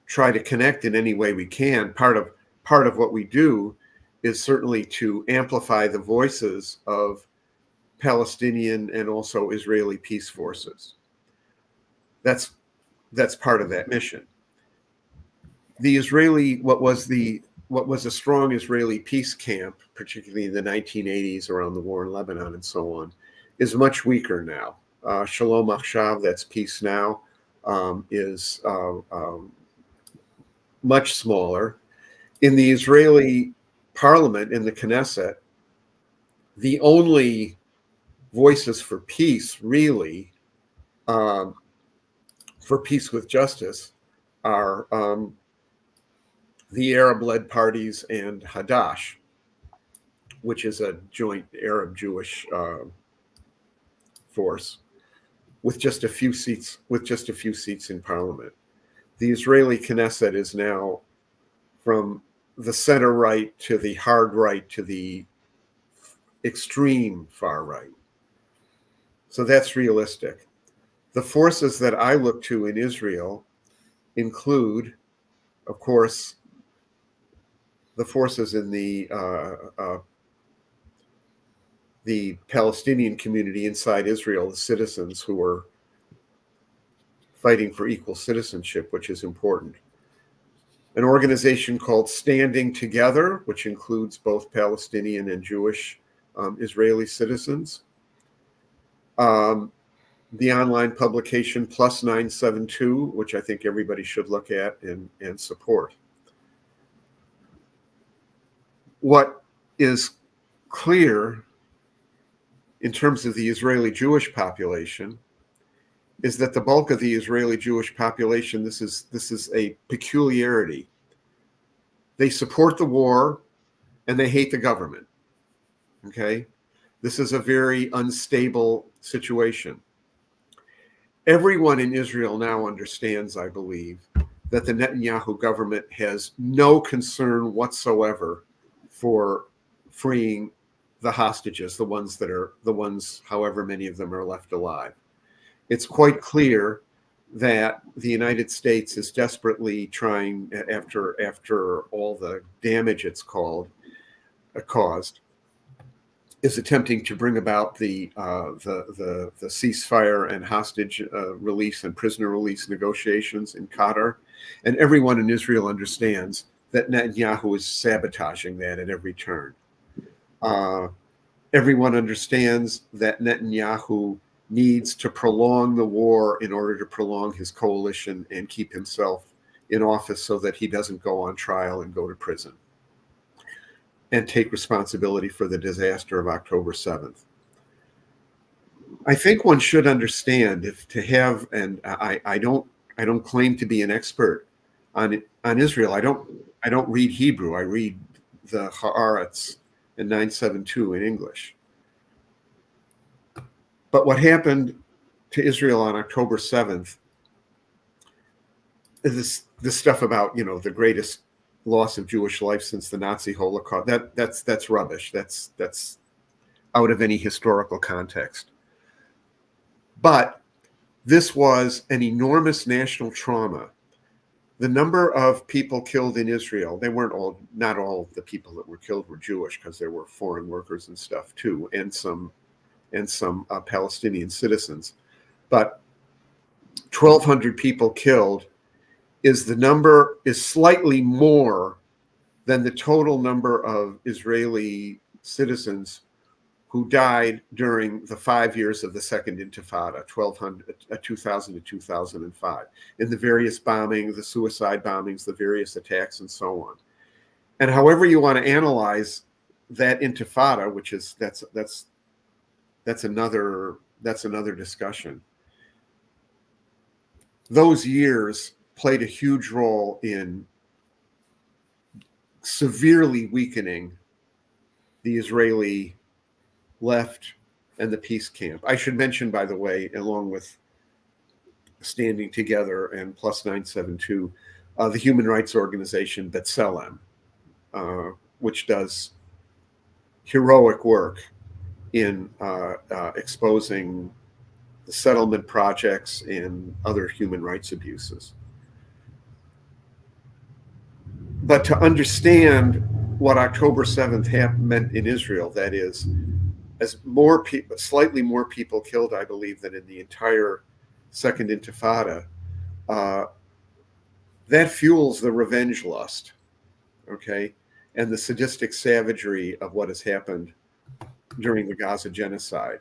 try to connect in any way we can. Part of what we do is certainly to amplify the voices of Palestinian and also Israeli peace forces. That's part of that mission. The Israeli, what was a strong Israeli peace camp, particularly in the 1980s around the war in Lebanon and so on, is much weaker now. Shalom Achshav, that's Peace Now, is much smaller. In the Israeli parliament, in the Knesset, the only voices for peace, really, for peace with justice, are the Arab-led parties and Hadash, which is a joint Arab-Jewish force, with just a few seats in parliament. The Israeli Knesset is now from the center right to the hard right to the extreme far right. So that's realistic. The forces that I look to in Israel include, of course, the forces in the Palestinian community inside Israel, the citizens who are fighting for equal citizenship, which is important. An organization called Standing Together, which includes both Palestinian and Jewish Israeli citizens. The online publication Plus 972, which I think everybody should look at and support. What is clear in terms of the Israeli Jewish population is that the bulk of the Israeli Jewish population, this is a peculiarity. They support the war and they hate the government. Okay? This is a very unstable situation. Everyone in Israel now understands, I believe, that the Netanyahu government has no concern whatsoever for freeing the hostages, the ones, however many of them are left alive. It's quite clear that the United States is desperately trying, after all the damage it's caused, is attempting to bring about the ceasefire and hostage release and prisoner release negotiations in Qatar. And everyone in Israel understands that Netanyahu is sabotaging that at every turn. Everyone understands that Netanyahu needs to prolong the war in order to prolong his coalition and keep himself in office so that he doesn't go on trial and go to prison and take responsibility for the disaster of October 7th. I think one should understand and I don't claim to be an expert on Israel. I don't read Hebrew. I read the Haaretz and 972 in English. But what happened to Israel on October 7th is this stuff about, the greatest loss of Jewish life since the Nazi Holocaust. That's rubbish. That's out of any historical context. But this was an enormous national trauma the number of people killed in Israel, they weren't all, not all of the people that were killed were Jewish, because there were foreign workers and stuff too, and some Palestinian citizens. But 1,200 people killed is slightly more than the total number of Israeli citizens who died during the 5 years of the Second Intifada, 2000 to 2005, in the various bombings, the suicide bombings, the various attacks, and so on. And however you want to analyze that Intifada, which is that's another discussion. Those years played a huge role in severely weakening the Israeli left and the peace camp. I should mention, by the way, along with Standing Together and Plus 972, the human rights organization B'Tselem, which does heroic work in exposing the settlement projects and other human rights abuses. But to understand what October 7th meant in Israel, that is, as slightly more people killed, I believe, than in the entire Second Intifada, that fuels the revenge lust, okay, and the sadistic savagery of what has happened during the Gaza genocide.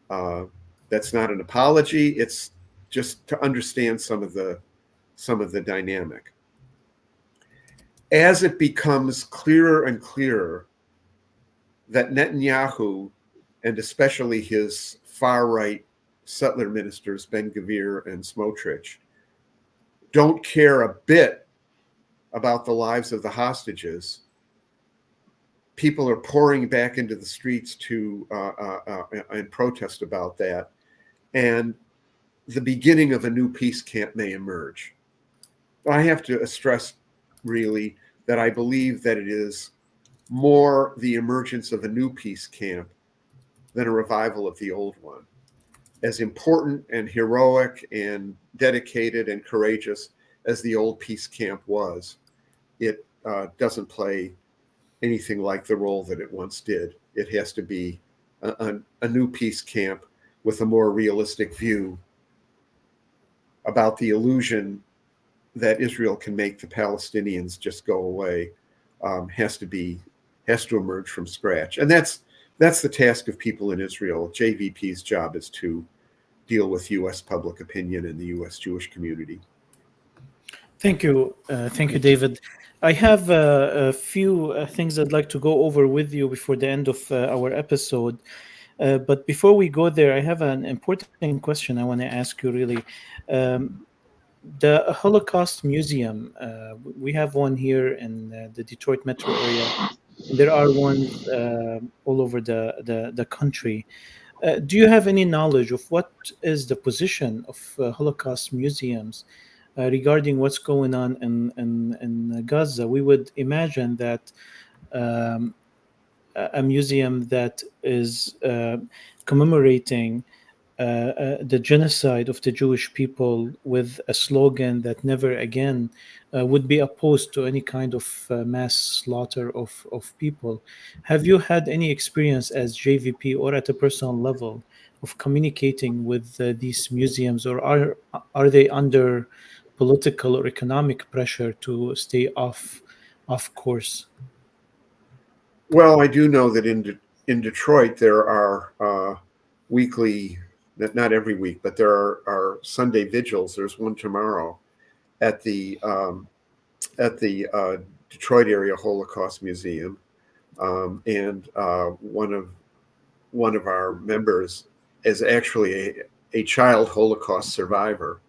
That's not an apology. It's just to understand some of the dynamic. As it becomes clearer and clearer that Netanyahu, and especially his far-right settler ministers, Ben-Gvir and Smotrich, don't care a bit about the lives of the hostages, people are pouring back into the streets to and protest about that, and the beginning of a new peace camp may emerge. I have to stress, really, that I believe that it is more the emergence of a new peace camp than a revival of the old one. As important and heroic and dedicated and courageous as the old peace camp was, it doesn't play anything like the role that it once did. It has to be a new peace camp with a more realistic view about the illusion that Israel can make the Palestinians just go away. Has to emerge from scratch, and that's the task of people in Israel. JVP's job is to deal with U.S. public opinion and the U.S. Jewish community. Thank you, David. I have a few things I'd like to go over with you before the end of our episode. But before we go there, I have an important question I want to ask you, really. The Holocaust Museum, we have one here in the Detroit metro area. There are ones all over the country. Do you have any knowledge of what is the position of Holocaust museums regarding what's going on in Gaza? We would imagine that a museum that is commemorating the genocide of the Jewish people with a slogan that never again would be opposed to any kind of mass slaughter of people. Have you had any experience as JVP or at a personal level of communicating with these museums, or are they under political or economic pressure to stay off course? Well, I do know that in Detroit there are weekly, not every week, but there are Sunday vigils. There's one tomorrow at the Detroit Area Holocaust Museum, and one of our members is actually a child Holocaust survivor,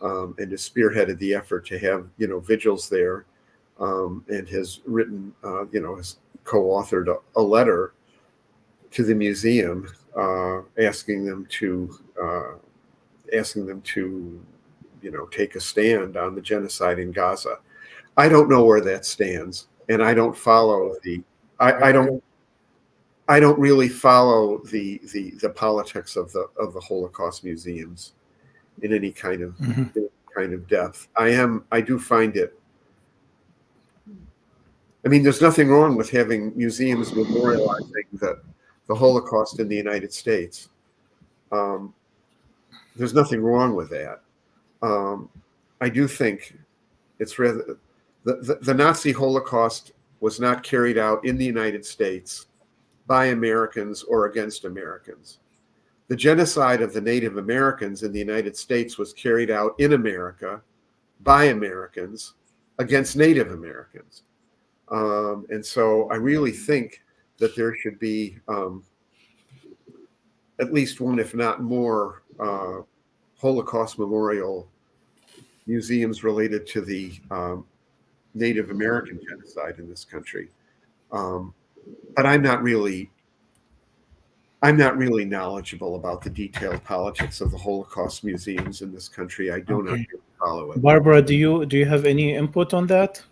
and has spearheaded the effort to have vigils there, and has written has co-authored a letter to the museum asking them to take a stand on the genocide in Gaza. I don't know where that stands, and I don't follow I don't really follow the politics of the Holocaust museums in any kind of kind of depth. I do find it. I mean, there's nothing wrong with having museums memorializing the Holocaust in the United States. There's nothing wrong with that. I do think it's rather the Nazi Holocaust was not carried out in the United States by Americans or against Americans. The genocide of the Native Americans in the United States was carried out in America by Americans against Native Americans. And so I really think that there should be at least one, if not more, Holocaust memorial museums related to the Native American genocide in this country. But I'm not really knowledgeable about the detailed politics of the Holocaust museums in this country. I do not follow it. Barbara, do you have any input on that?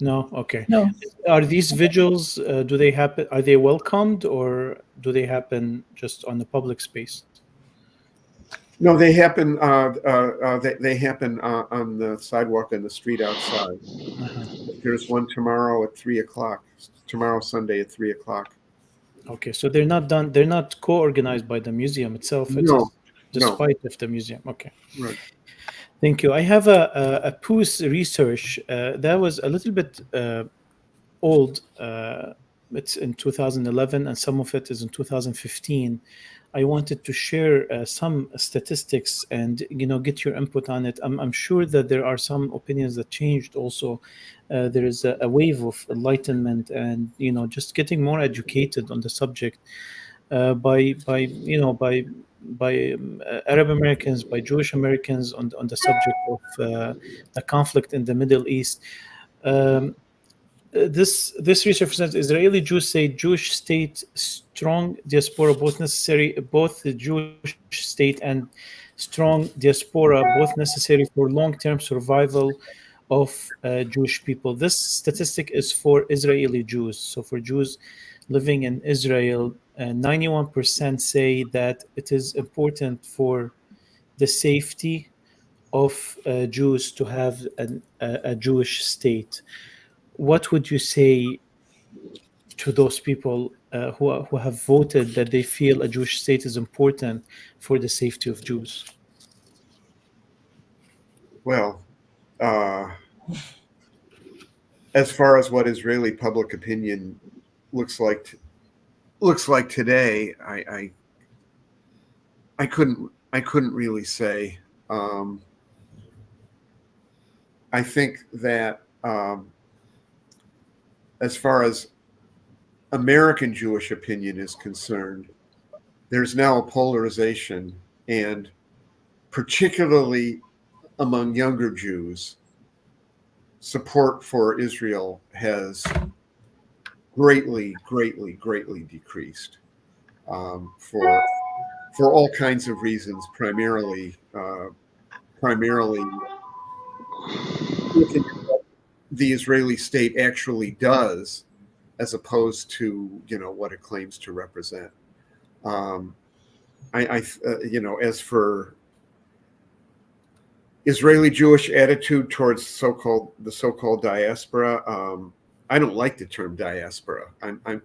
No. Okay. No. Are these vigils? Do they happen? Are they welcomed, or do they happen just on the public space? No, they happen. They happen on the sidewalk and the street outside. There's one tomorrow at 3:00. Tomorrow, Sunday at 3:00. Okay, so they're not done. They're not co-organized by the museum itself. It's despite of the museum. Okay. Right. Thank you. I have a Poos research that was a little bit old. It's in 2011, and some of it is in 2015. I wanted to share some statistics and get your input on it. I'm sure that there are some opinions that changed. Also, there is a wave of enlightenment and just getting more educated on the subject by Arab Americans, by Jewish Americans on the subject of the conflict in the Middle East. This research says Israeli Jews say Jewish state, strong diaspora, both the Jewish state and strong diaspora, both necessary for long-term survival of Jewish people. This statistic is for Israeli Jews. So for Jews living in Israel, 91% say that it is important for the safety of Jews to have a Jewish state. What would you say to those people who have voted that they feel a Jewish state is important for the safety of Jews? Well, as far as what Israeli public opinion looks like today, I couldn't really say. I think that as far as American Jewish opinion is concerned, there's now a polarization, and particularly among younger Jews, support for Israel has greatly decreased for all kinds of reasons, primarily looking at what the Israeli state actually does, as opposed to what it claims to represent. As for Israeli Jewish attitude towards the so-called diaspora, I don't like the term diaspora. I'm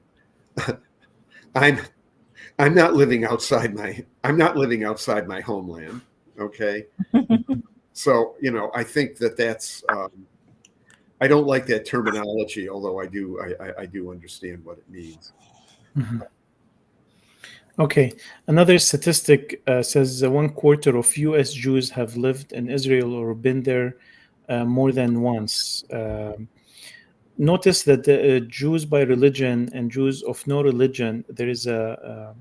not living outside my homeland. Okay. So, I think that's, I don't like that terminology, although I do understand what it means. Mm-hmm. Okay. Another statistic says 1/4 of U.S. Jews have lived in Israel or been there more than once. Notice that the Jews by religion and Jews of no religion, there is a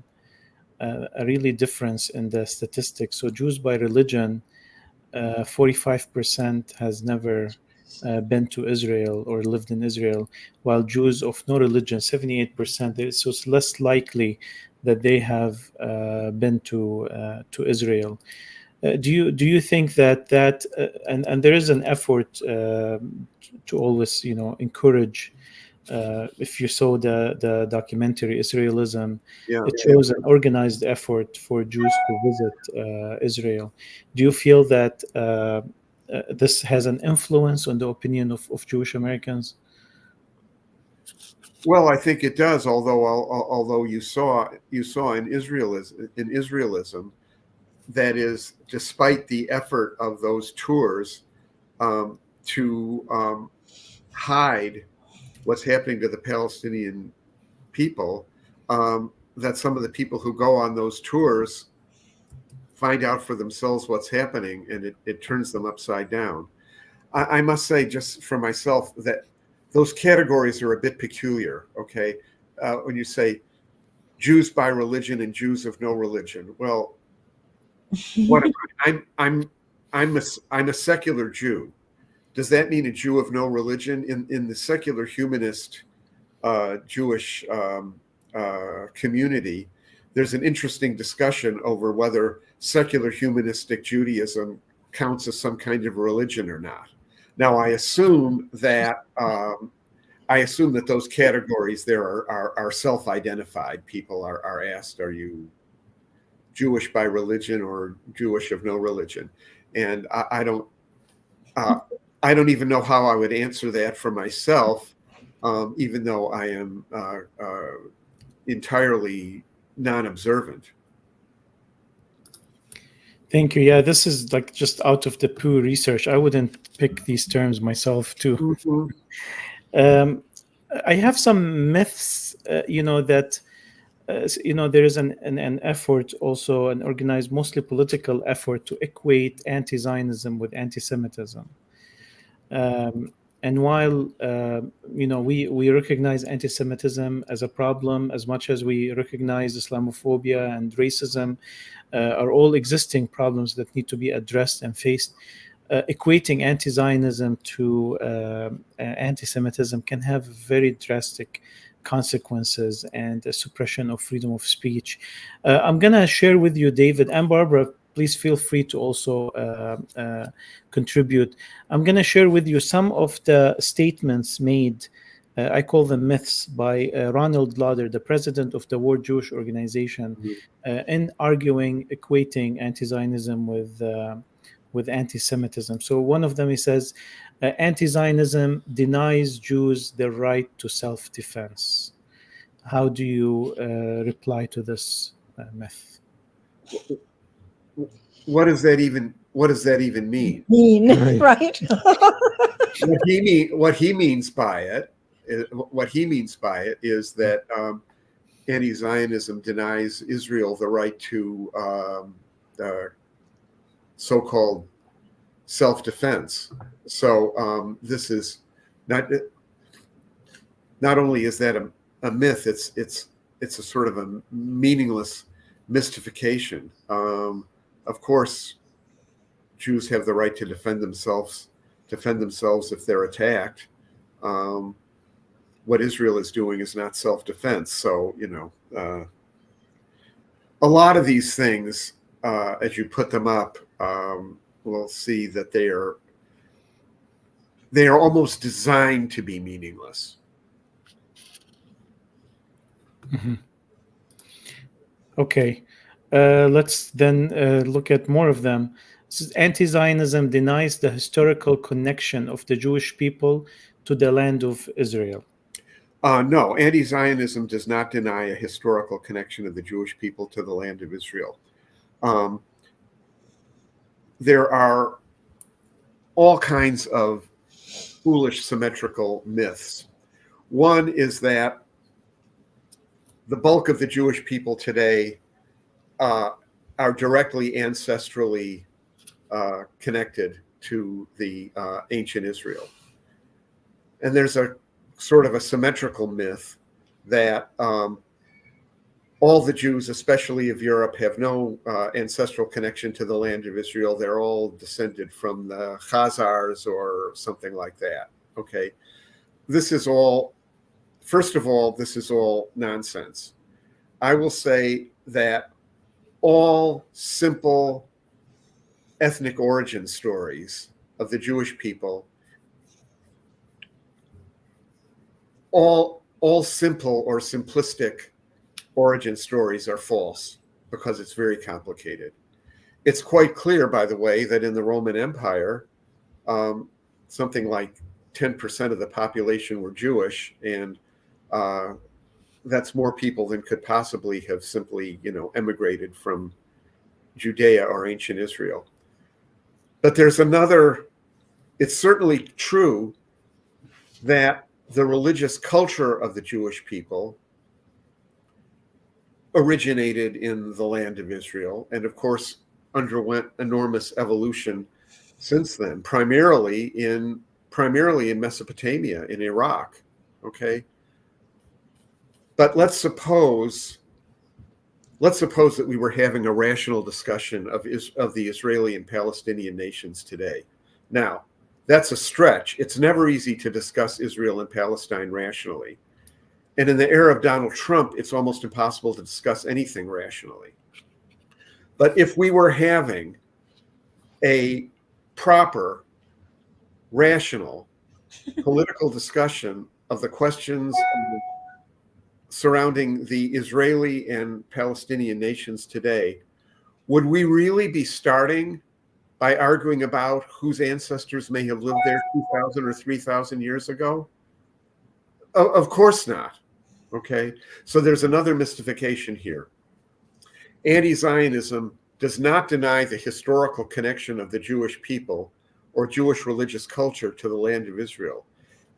really difference in the statistics. So Jews by religion, 45% has never been to Israel or lived in Israel, while Jews of no religion, 78%. So it's less likely that they have been to Israel. Do you think that and there is an effort to always encourage if you saw the documentary Israelism, Yeah. it shows an organized effort for Jews to visit Israel. Do you feel that this has an influence on the opinion of Jewish Americans? Well, I think it does. Although you saw in Israelism, that is, despite the effort of those tours to hide what's happening to the Palestinian people, that some of the people who go on those tours find out for themselves what's happening, and it turns them upside down. I must say, just for myself, that those categories are a bit peculiar. Okay, when you say Jews by religion and Jews of no religion, well, what I'm a secular Jew. Does that mean a Jew of no religion? In the secular humanist Jewish community, there's an interesting discussion over whether secular humanistic Judaism counts as some kind of religion or not. Now, I assume that those categories there are self-identified. People are asked, "Are you Jewish by religion or Jewish of no religion?" And I don't even know how I would answer that for myself, even though I am entirely non-observant. Thank you. Yeah, this is like just out of the Pew research. I wouldn't pick these terms myself too. Mm-hmm. I have some myths, that there is an effort, also an organized, mostly political effort, to equate anti-Zionism with anti-Semitism. And while we recognize anti-Semitism as a problem as much as we recognize Islamophobia and racism are all existing problems that need to be addressed and faced, equating anti-Zionism to anti-Semitism can have very drastic consequences and a suppression of freedom of speech. I'm going to share with you, David and Barbara, please feel free to also contribute. I'm going to share with you some of the statements made, I call them myths, by Ronald Lauder, the president of the World Jewish Organization, in arguing, equating anti-Zionism with anti-Semitism. So one of them, he says, anti-Zionism denies Jews their right to self-defense. How do you reply to this myth? What does that even mean? Right. What he means by it is that anti-Zionism denies Israel the right to so-called self-defense. So this is not only is that a myth, it's a sort of a meaningless mystification. Of course, Jews have the right to defend themselves if they're attacked. What Israel is doing is not self-defense. So, a lot of these things, as you put them up, we'll see that they are almost designed to be meaningless. Mm-hmm. Okay. Let's then look at more of them. Anti-Zionism denies the historical connection of the Jewish people to the land of Israel. No, anti-Zionism does not deny a historical connection of the Jewish people to the land of Israel. There are all kinds of foolish symmetrical myths. One is that the bulk of the Jewish people today are directly ancestrally connected to the ancient Israel. And there's a sort of a symmetrical myth that all the Jews, especially of Europe, have no ancestral connection to the land of Israel. They're all descended from the Khazars or something like that. Okay. First of all, this is all nonsense. I will say that all simple ethnic origin stories of the Jewish people all simple or simplistic origin stories are false because it's very complicated. It's quite clear, by the way, that in the Roman Empire, something like 10% of the population were Jewish, and that's more people than could possibly have simply, emigrated from Judea or ancient Israel. But there's another, it's certainly true that the religious culture of the Jewish people originated in the land of Israel, and of course underwent enormous evolution since then, primarily in Mesopotamia, in Iraq. Okay. But let's suppose that we were having a rational discussion of the Israeli and Palestinian nations today. Now, that's a stretch. It's never easy to discuss Israel and Palestine rationally. And in the era of Donald Trump, it's almost impossible to discuss anything rationally. But if we were having a proper, rational, political discussion of the questions surrounding the Israeli and Palestinian nations today, would we really be starting by arguing about whose ancestors may have lived there 2,000 or 3,000 years ago? Of course not. Okay, so there's another mystification here. Anti-Zionism does not deny the historical connection of the Jewish people or Jewish religious culture to the land of Israel.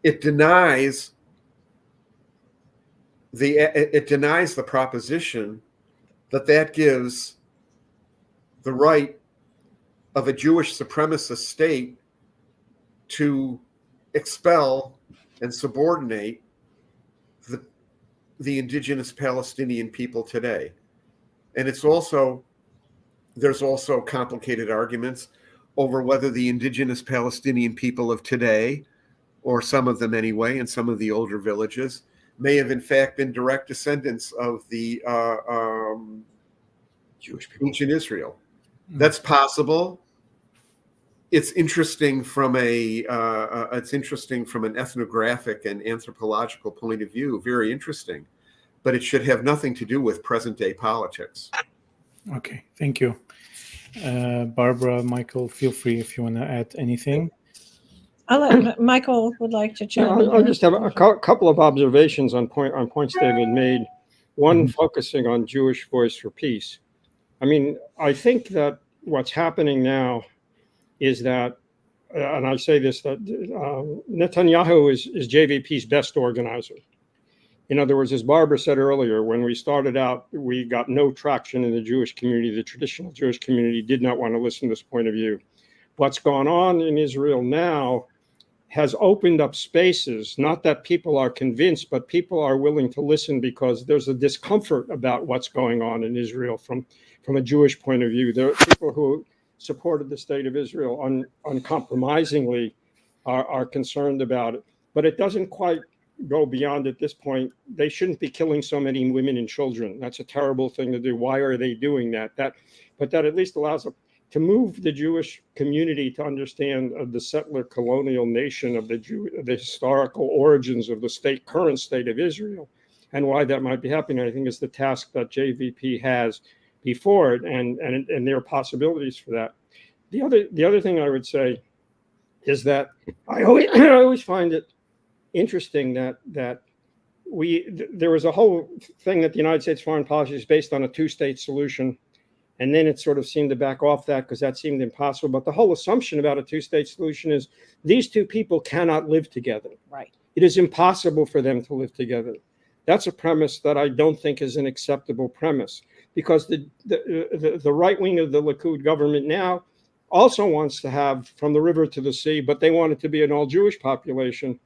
It denies the proposition that gives the right of a Jewish supremacist state to expel and subordinate the indigenous Palestinian people today. And there's also complicated arguments over whether the indigenous Palestinian people of today, or some of them anyway, in some of the older villages, may have in fact been direct descendants of the Jewish people, ancient Israel. That's possible. It's interesting from an ethnographic and anthropological point of view, very interesting, but it should have nothing to do with present day politics. Okay, thank you. Barbara, Michael, feel free if you want to add anything. Michael would like to chime in. I'll just have a couple of observations on points David made. One focusing on Jewish Voice for Peace. I mean, I think that what's happening now is that, and I say this, that Netanyahu is JVP's best organizer. In other words, as Barbara said earlier, when we started out, we got no traction in the Jewish community. The traditional Jewish community did not want to listen to this point of view. What's gone on in Israel now has opened up spaces, not that people are convinced, but people are willing to listen because there's a discomfort about what's going on in Israel from a Jewish point of view. There are people who supported the state of Israel uncompromisingly are concerned about it, but it doesn't quite go beyond at this point. They shouldn't be killing so many women and children. That's a terrible thing to do. Why are they doing that? But that at least allows them to move the Jewish community to understand the settler colonial nation of the historical origins of the current state of Israel, and why that might be happening. I think is the task that JVP has before it, and there are possibilities for that. The other thing I would say is that I always find it interesting that there was a whole thing that the United States foreign policy is based on a two-state solution. And then it sort of seemed to back off that because that seemed impossible. But the whole assumption about a two-state solution is these two people cannot live together. Right. It is impossible for them to live together. That's a premise that I don't think is an acceptable premise, because the right wing of the Likud government now also wants to have from the river to the sea, but they want it to be an all-Jewish population.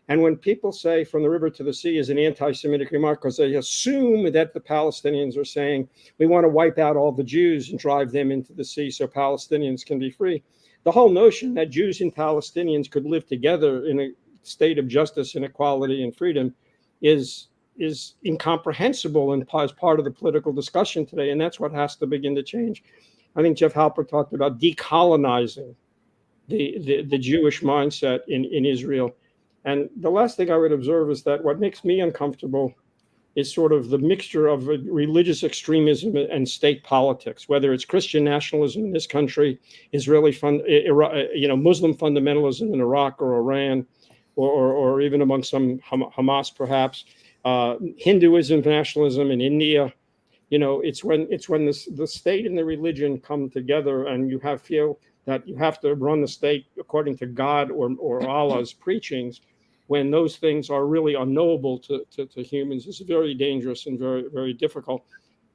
And when people say from the river to the sea is an anti-Semitic remark, because they assume that the Palestinians are saying we want to wipe out all the Jews and drive them into the sea so Palestinians can be free. The whole notion that Jews and Palestinians could live together in a state of justice and equality and freedom is incomprehensible and as part of the political discussion today. And that's what has to begin to change. I think Jeff Halper talked about decolonizing the Jewish mindset in Israel. And the last thing I would observe is that what makes me uncomfortable is sort of the mixture of religious extremism and state politics, whether it's Christian nationalism in this country, Muslim fundamentalism in Iraq or Iran, or even among some Hamas perhaps, Hinduism nationalism in India. It's when the state and the religion come together, and you feel that you have to run the state according to God or Allah's preachings. When those things are really unknowable to humans, it's very dangerous and very, very difficult.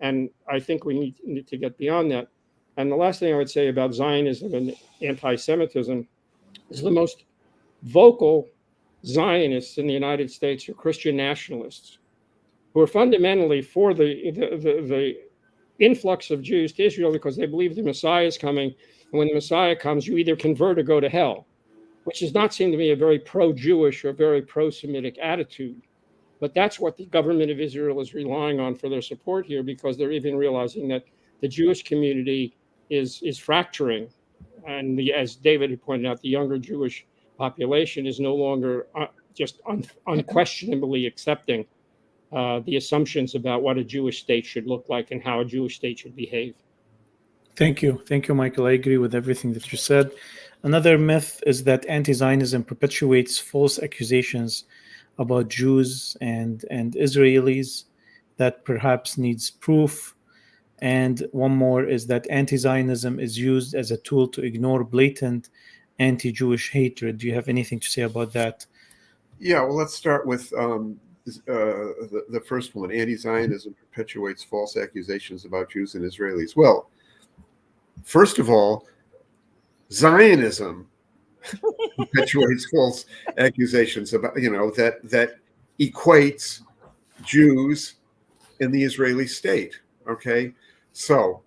And I think we need to get beyond that. And the last thing I would say about Zionism and anti-Semitism is the most vocal Zionists in the United States are Christian nationalists, who are fundamentally for the influx of Jews to Israel because they believe the Messiah is coming. And when the Messiah comes, you either convert or go to hell, which does not seem to me a very pro-Jewish or very pro-Semitic attitude. But that's what the government of Israel is relying on for their support here, because they're even realizing that the Jewish community is fracturing. And as David had pointed out, the younger Jewish population is no longer just unquestionably accepting the assumptions about what a Jewish state should look like and how a Jewish state should behave. Thank you, Michael. I agree with everything that you said. Another myth is that anti-Zionism perpetuates false accusations about Jews and Israelis that perhaps needs proof. And one more is that anti-Zionism is used as a tool to ignore blatant anti-Jewish hatred. Do you have anything to say about that? Yeah, well, let's start with the first one. Anti-Zionism perpetuates false accusations about Jews and Israelis. Well, first of all, Zionism perpetuates false accusations about, that equates Jews and the Israeli state. Okay, so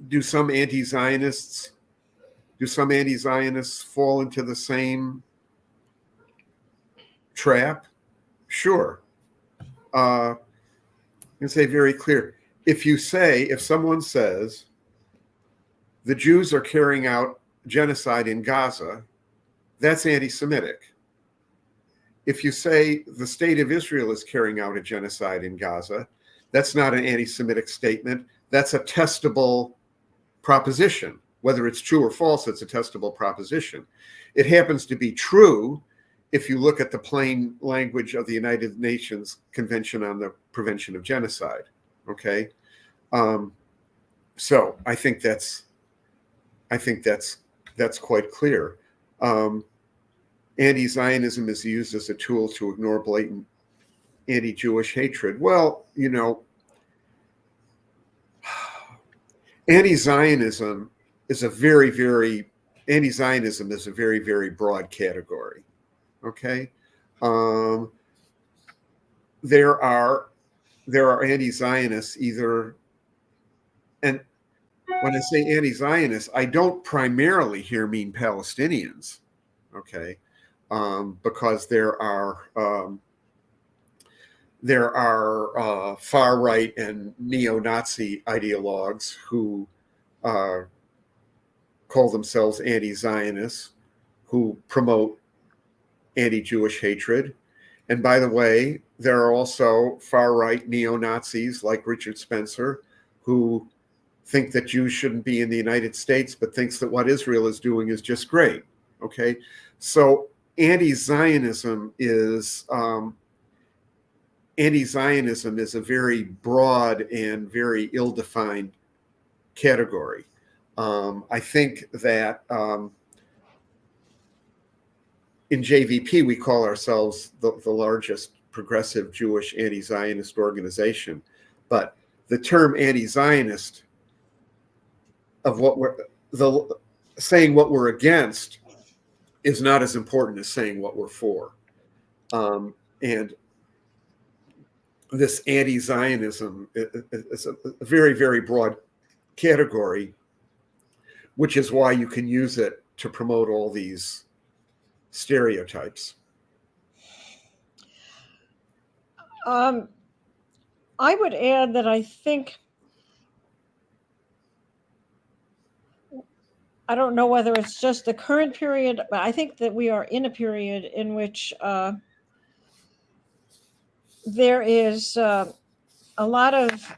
do some anti-Zionists fall into the same trap? Sure. I can say very clear. If someone says the Jews are carrying out genocide in Gaza, that's anti-Semitic. If you say the state of Israel is carrying out a genocide in Gaza, that's not an anti-Semitic statement. That's a testable proposition. Whether it's true or false, it's a testable proposition. It happens to be true if you look at the plain language of the United Nations Convention on the Prevention of Genocide. Okay, so I think that's quite clear. Anti-Zionism is used as a tool to ignore blatant anti-Jewish hatred. Well, anti-Zionism is a very, very broad category. Okay, there are anti-Zionists either, and when I say anti-Zionists, I don't primarily here mean Palestinians. Okay, because there are far right and neo-Nazi ideologues who call themselves anti-Zionists, who promote anti-Jewish hatred. And by the way, there are also far right neo-Nazis like Richard Spencer who think that Jews shouldn't be in the United States, but thinks that what Israel is doing is just great. Okay, so anti-Zionism is a very broad and very ill-defined category. I think that in JVP, we call ourselves the largest progressive Jewish anti-Zionist organization. But the term anti-Zionist of saying what we're against is not as important as saying what we're for. And this anti-Zionism is a very, very broad category, which is why you can use it to promote all these stereotypes. I would add that I think I don't know whether it's just the current period, but I think that we are in a period in which there is a lot of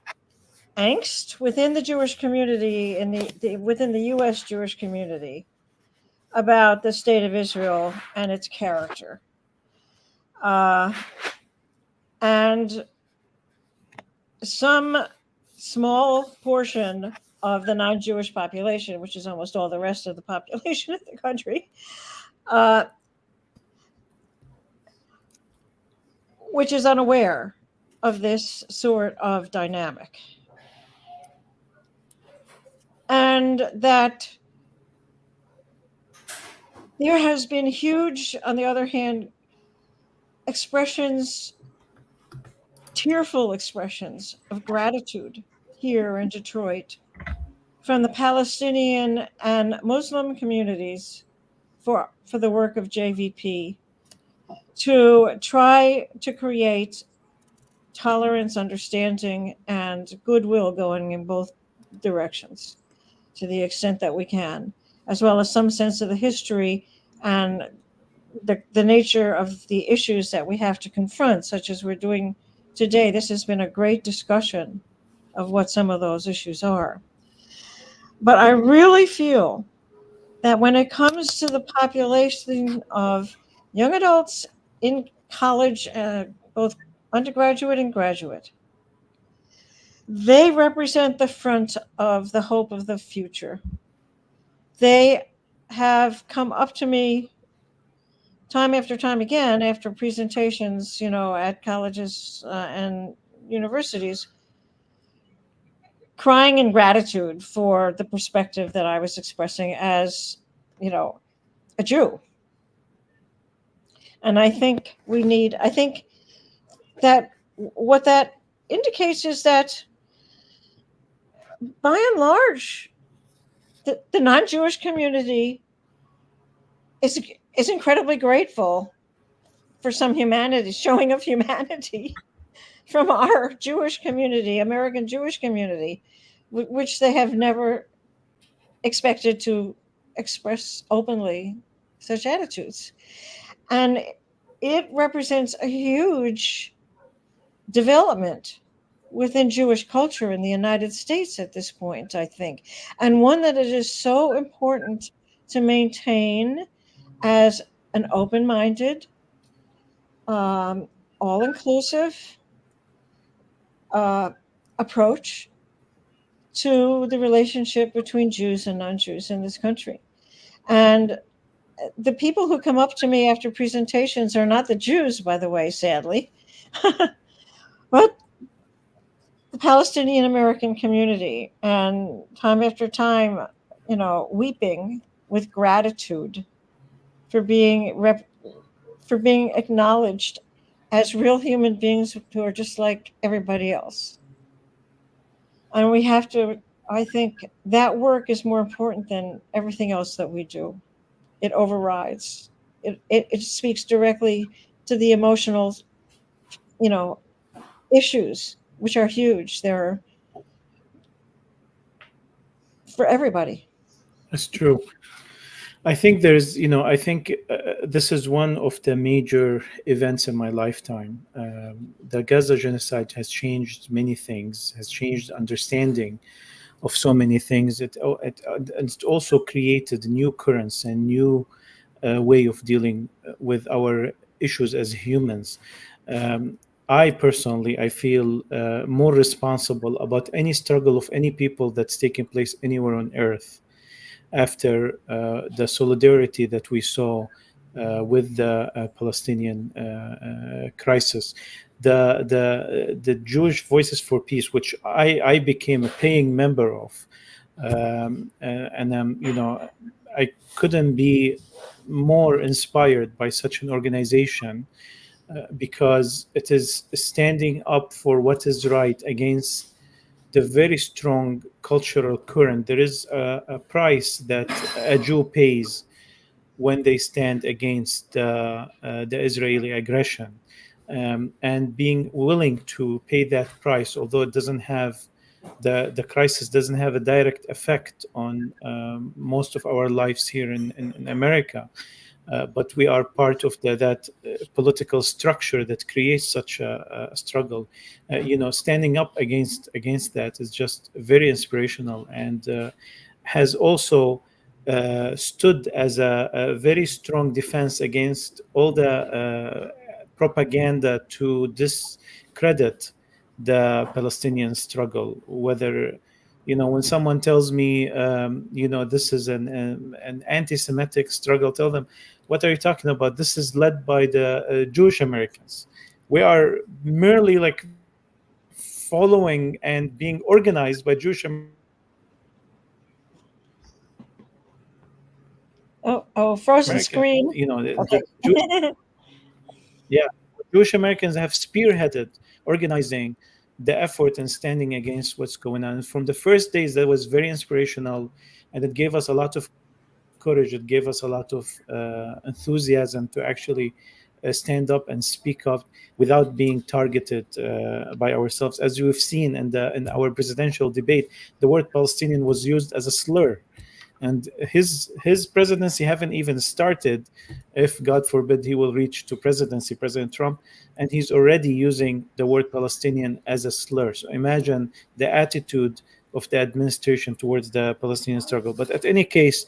angst within the Jewish community, within the U.S. Jewish community, about the state of Israel and its character. And some small portion of the non-Jewish population, which is almost all the rest of the population of the country, which is unaware of this sort of dynamic. And that there has been huge, on the other hand, tearful expressions of gratitude here in Detroit from the Palestinian and Muslim communities for the work of JVP to try to create tolerance, understanding, and goodwill going in both directions to the extent that we can, as well as some sense of the history and the nature of the issues that we have to confront, such as we're doing today. This has been a great discussion of what some of those issues are. But I really feel that when it comes to the population of young adults in college, both undergraduate and graduate, they represent the front of the hope of the future. They have come up to me time after time again after presentations, at colleges and universities, crying in gratitude for the perspective that I was expressing as, a Jew. And I think that what that indicates is that by and large, the non-Jewish community is incredibly grateful for some showing of humanity from our Jewish community, American Jewish community, which they have never expected to express openly such attitudes. And it represents a huge development within Jewish culture in the United States at this point, I think, and one that it is so important to maintain as an open-minded, all-inclusive approach to the relationship between Jews and non-Jews in this country. And the people who come up to me after presentations are not the Jews, by the way, sadly, but the Palestinian American community, and time after time, weeping with gratitude for being acknowledged as real human beings who are just like everybody else. And we have to, I think that work is more important than everything else that we do. It overrides. It speaks directly to the emotional, issues, which are huge. They're for everybody. That's true. I think this is one of the major events in my lifetime. The Gaza genocide has changed many things, has changed understanding of so many things. It also created new currents and new way of dealing with our issues as humans. I feel more responsible about any struggle of any people that's taking place anywhere on earth after the solidarity that we saw with the Palestinian crisis. The Jewish Voices for Peace, which I became a paying member of, and I couldn't be more inspired by such an organization because it is standing up for what is right against the very strong cultural current. There is a price that a Jew pays when they stand against the Israeli aggression, and being willing to pay that price, although it doesn't have the crisis doesn't have a direct effect on most of our lives here in America. But we are part of that political structure that creates such a struggle. Standing up against that is just very inspirational, and has also stood as a very strong defense against all the propaganda to discredit the Palestinian struggle. Whether when someone tells me this is an anti-Semitic struggle, tell them, what are you talking about? This is led by the Jewish Americans. We are merely like following and being organized by Jewish Oh, frozen American. screen. Okay. Jewish Americans have spearheaded organizing the effort and standing against what's going on. And from the first days, that was very inspirational, and it gave us a lot of courage. It gave us a lot of enthusiasm to actually stand up and speak up without being targeted by ourselves. As we've seen in our presidential debate, the word Palestinian was used as a slur. And his presidency haven't even started, if God forbid he will reach to presidency, President Trump, and he's already using the word Palestinian as a slur. So imagine the attitude of the administration towards the Palestinian struggle. But at any case,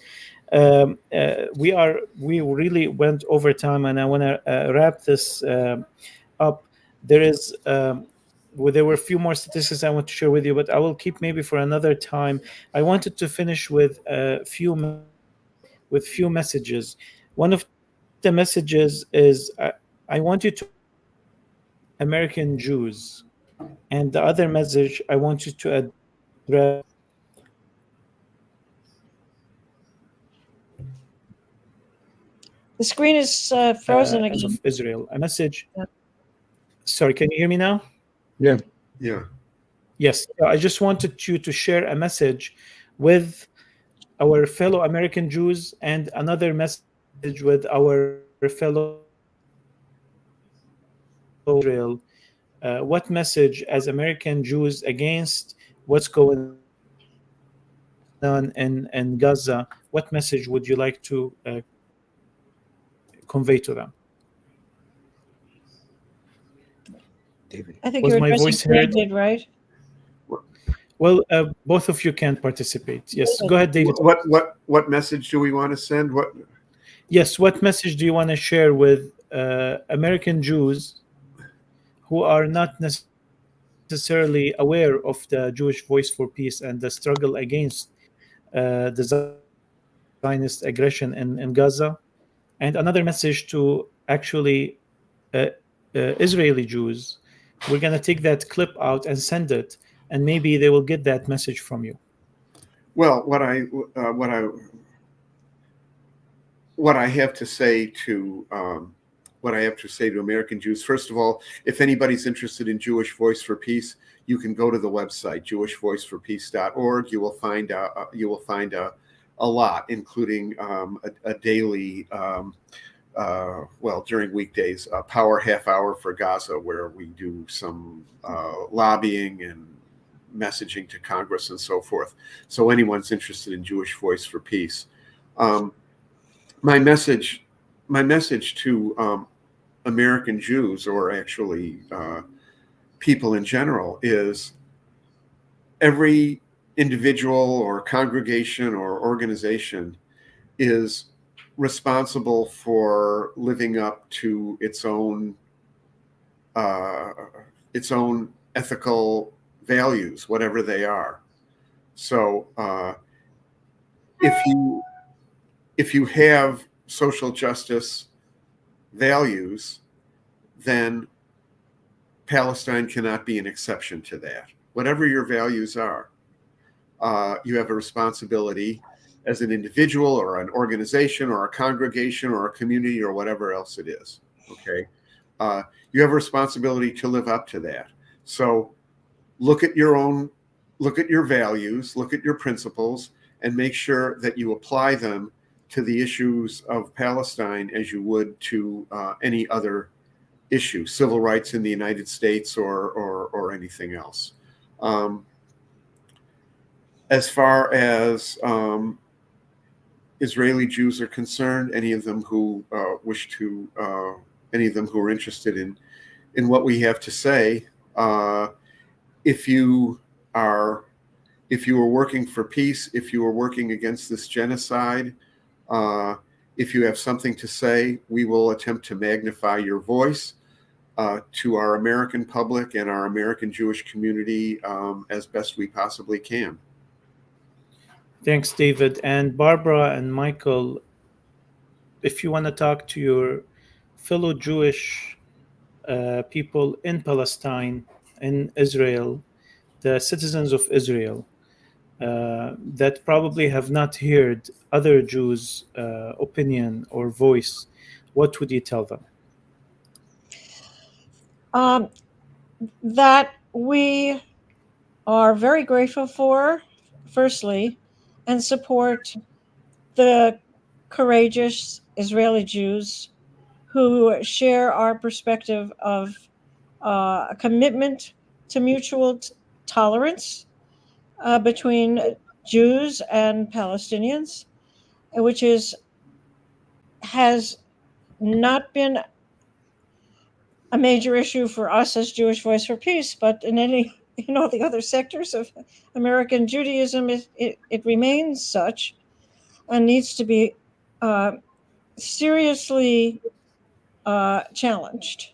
we really went over time, and I want to wrap this up. There were a few more statistics I want to share with you, but I will keep maybe for another time. I wanted to finish with a few messages. One of the messages is I want you to American Jews, and the other message I want you to address The screen is frozen again. of Israel. A message. Yeah. Sorry, can you hear me now? Yeah. Yeah. Yes. I just wanted you to share a message with our fellow American Jews, and another message with our fellow Israel. What message, as American Jews, against what's going on in Gaza, what message would you like to convey to them? David. I think Was you're my addressing voice heard? David, right? Well, both of you can participate. Yes, go ahead, David. What message do we want to send? Yes, what message do you want to share with American Jews who are not necessarily aware of the Jewish Voice for Peace and the struggle against the Zionist aggression in Gaza? And another message to actually Israeli Jews. We're going to take that clip out and send it, and maybe they will get that message from you. Well, what I have to say to American Jews, first of all, if anybody's interested in Jewish Voice for Peace, you can go to the website jewishvoiceforpeace.org. You will find a lot, including a daily, during weekdays, a power half hour for Gaza, where we do some lobbying and messaging to Congress and so forth. So anyone's interested in Jewish Voice for Peace. My message to American Jews, or actually people in general, is every individual or congregation or organization is responsible for living up to its own ethical values, whatever they are. So if you have social justice values, then Palestine cannot be an exception to that. Whatever your values are, you have a responsibility as an individual or an organization or a congregation or a community or whatever else it is. Okay. You have a responsibility to live up to that. So look at your values, look at your principles, and make sure that you apply them to the issues of Palestine as you would to any other issue, civil rights in the United States or anything else. as far as Israeli Jews are concerned, any of them who wish to, any of them who are interested in what we have to say, if you are working for peace, if you are working against this genocide, if you have something to say, we will attempt to magnify your voice to our American public and our American Jewish community as best we possibly can. Thanks, David. And Barbara and Michael, if you want to talk to your fellow Jewish people in Palestine, in Israel, the citizens of Israel, that probably have not heard other Jews' opinion or voice, what would you tell them? That we are very grateful for, firstly, and support the courageous Israeli Jews who share our perspective of a commitment to mutual tolerance between Jews and Palestinians, which has not been a major issue for us as Jewish Voice for Peace, but in all the other sectors of American Judaism, it remains such and needs to be seriously challenged.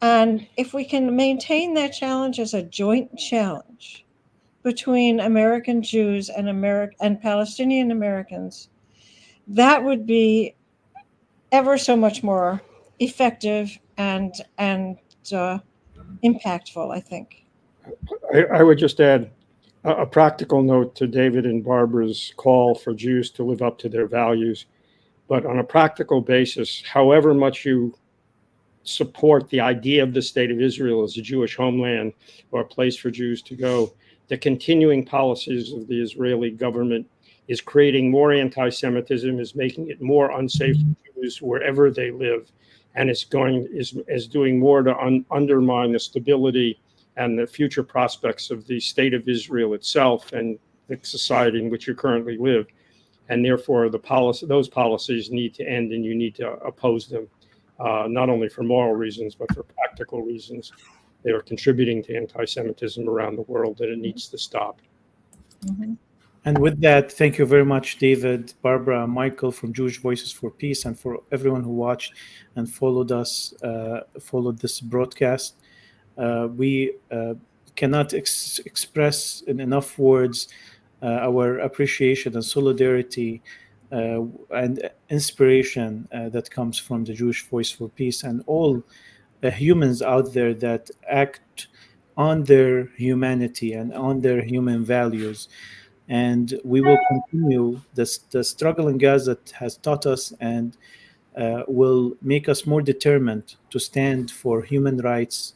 And if we can maintain that challenge as a joint challenge between American Jews and Palestinian Americans, that would be ever so much more effective and impactful, I think. I would just add a practical note to David and Barbara's call for Jews to live up to their values. But on a practical basis, however much you support the idea of the state of Israel as a Jewish homeland or a place for Jews to go, the continuing policies of the Israeli government is creating more anti-Semitism, is making it more unsafe for Jews wherever they live, and is doing more to undermine the stability and the future prospects of the state of Israel itself and the society in which you currently live. And therefore, those policies need to end, and you need to oppose them, not only for moral reasons, but for practical reasons. They are contributing to anti-Semitism around the world, and it needs to stop. Mm-hmm. And with that, thank you very much, David, Barbara, Michael from Jewish Voices for Peace, and for everyone who watched and followed this broadcast. We cannot express in enough words our appreciation and solidarity and inspiration that comes from the Jewish Voice for Peace and all humans out there that act on their humanity and on their human values. And we will continue this. The struggle in Gaza has taught us and will make us more determined to stand for human rights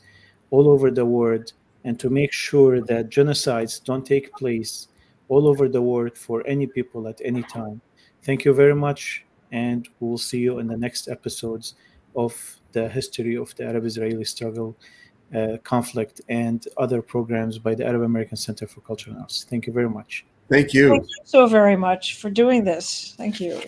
all over the world and to make sure that genocides don't take place all over the world for any people at any time. Thank you very much, and we will see you in the next episodes of the history of the Arab-Israeli struggle, conflict, and other programs by the Arab American Center for Cultural Analysis. Thank you very much. Thank you. Thank you so very much for doing this. Thank you.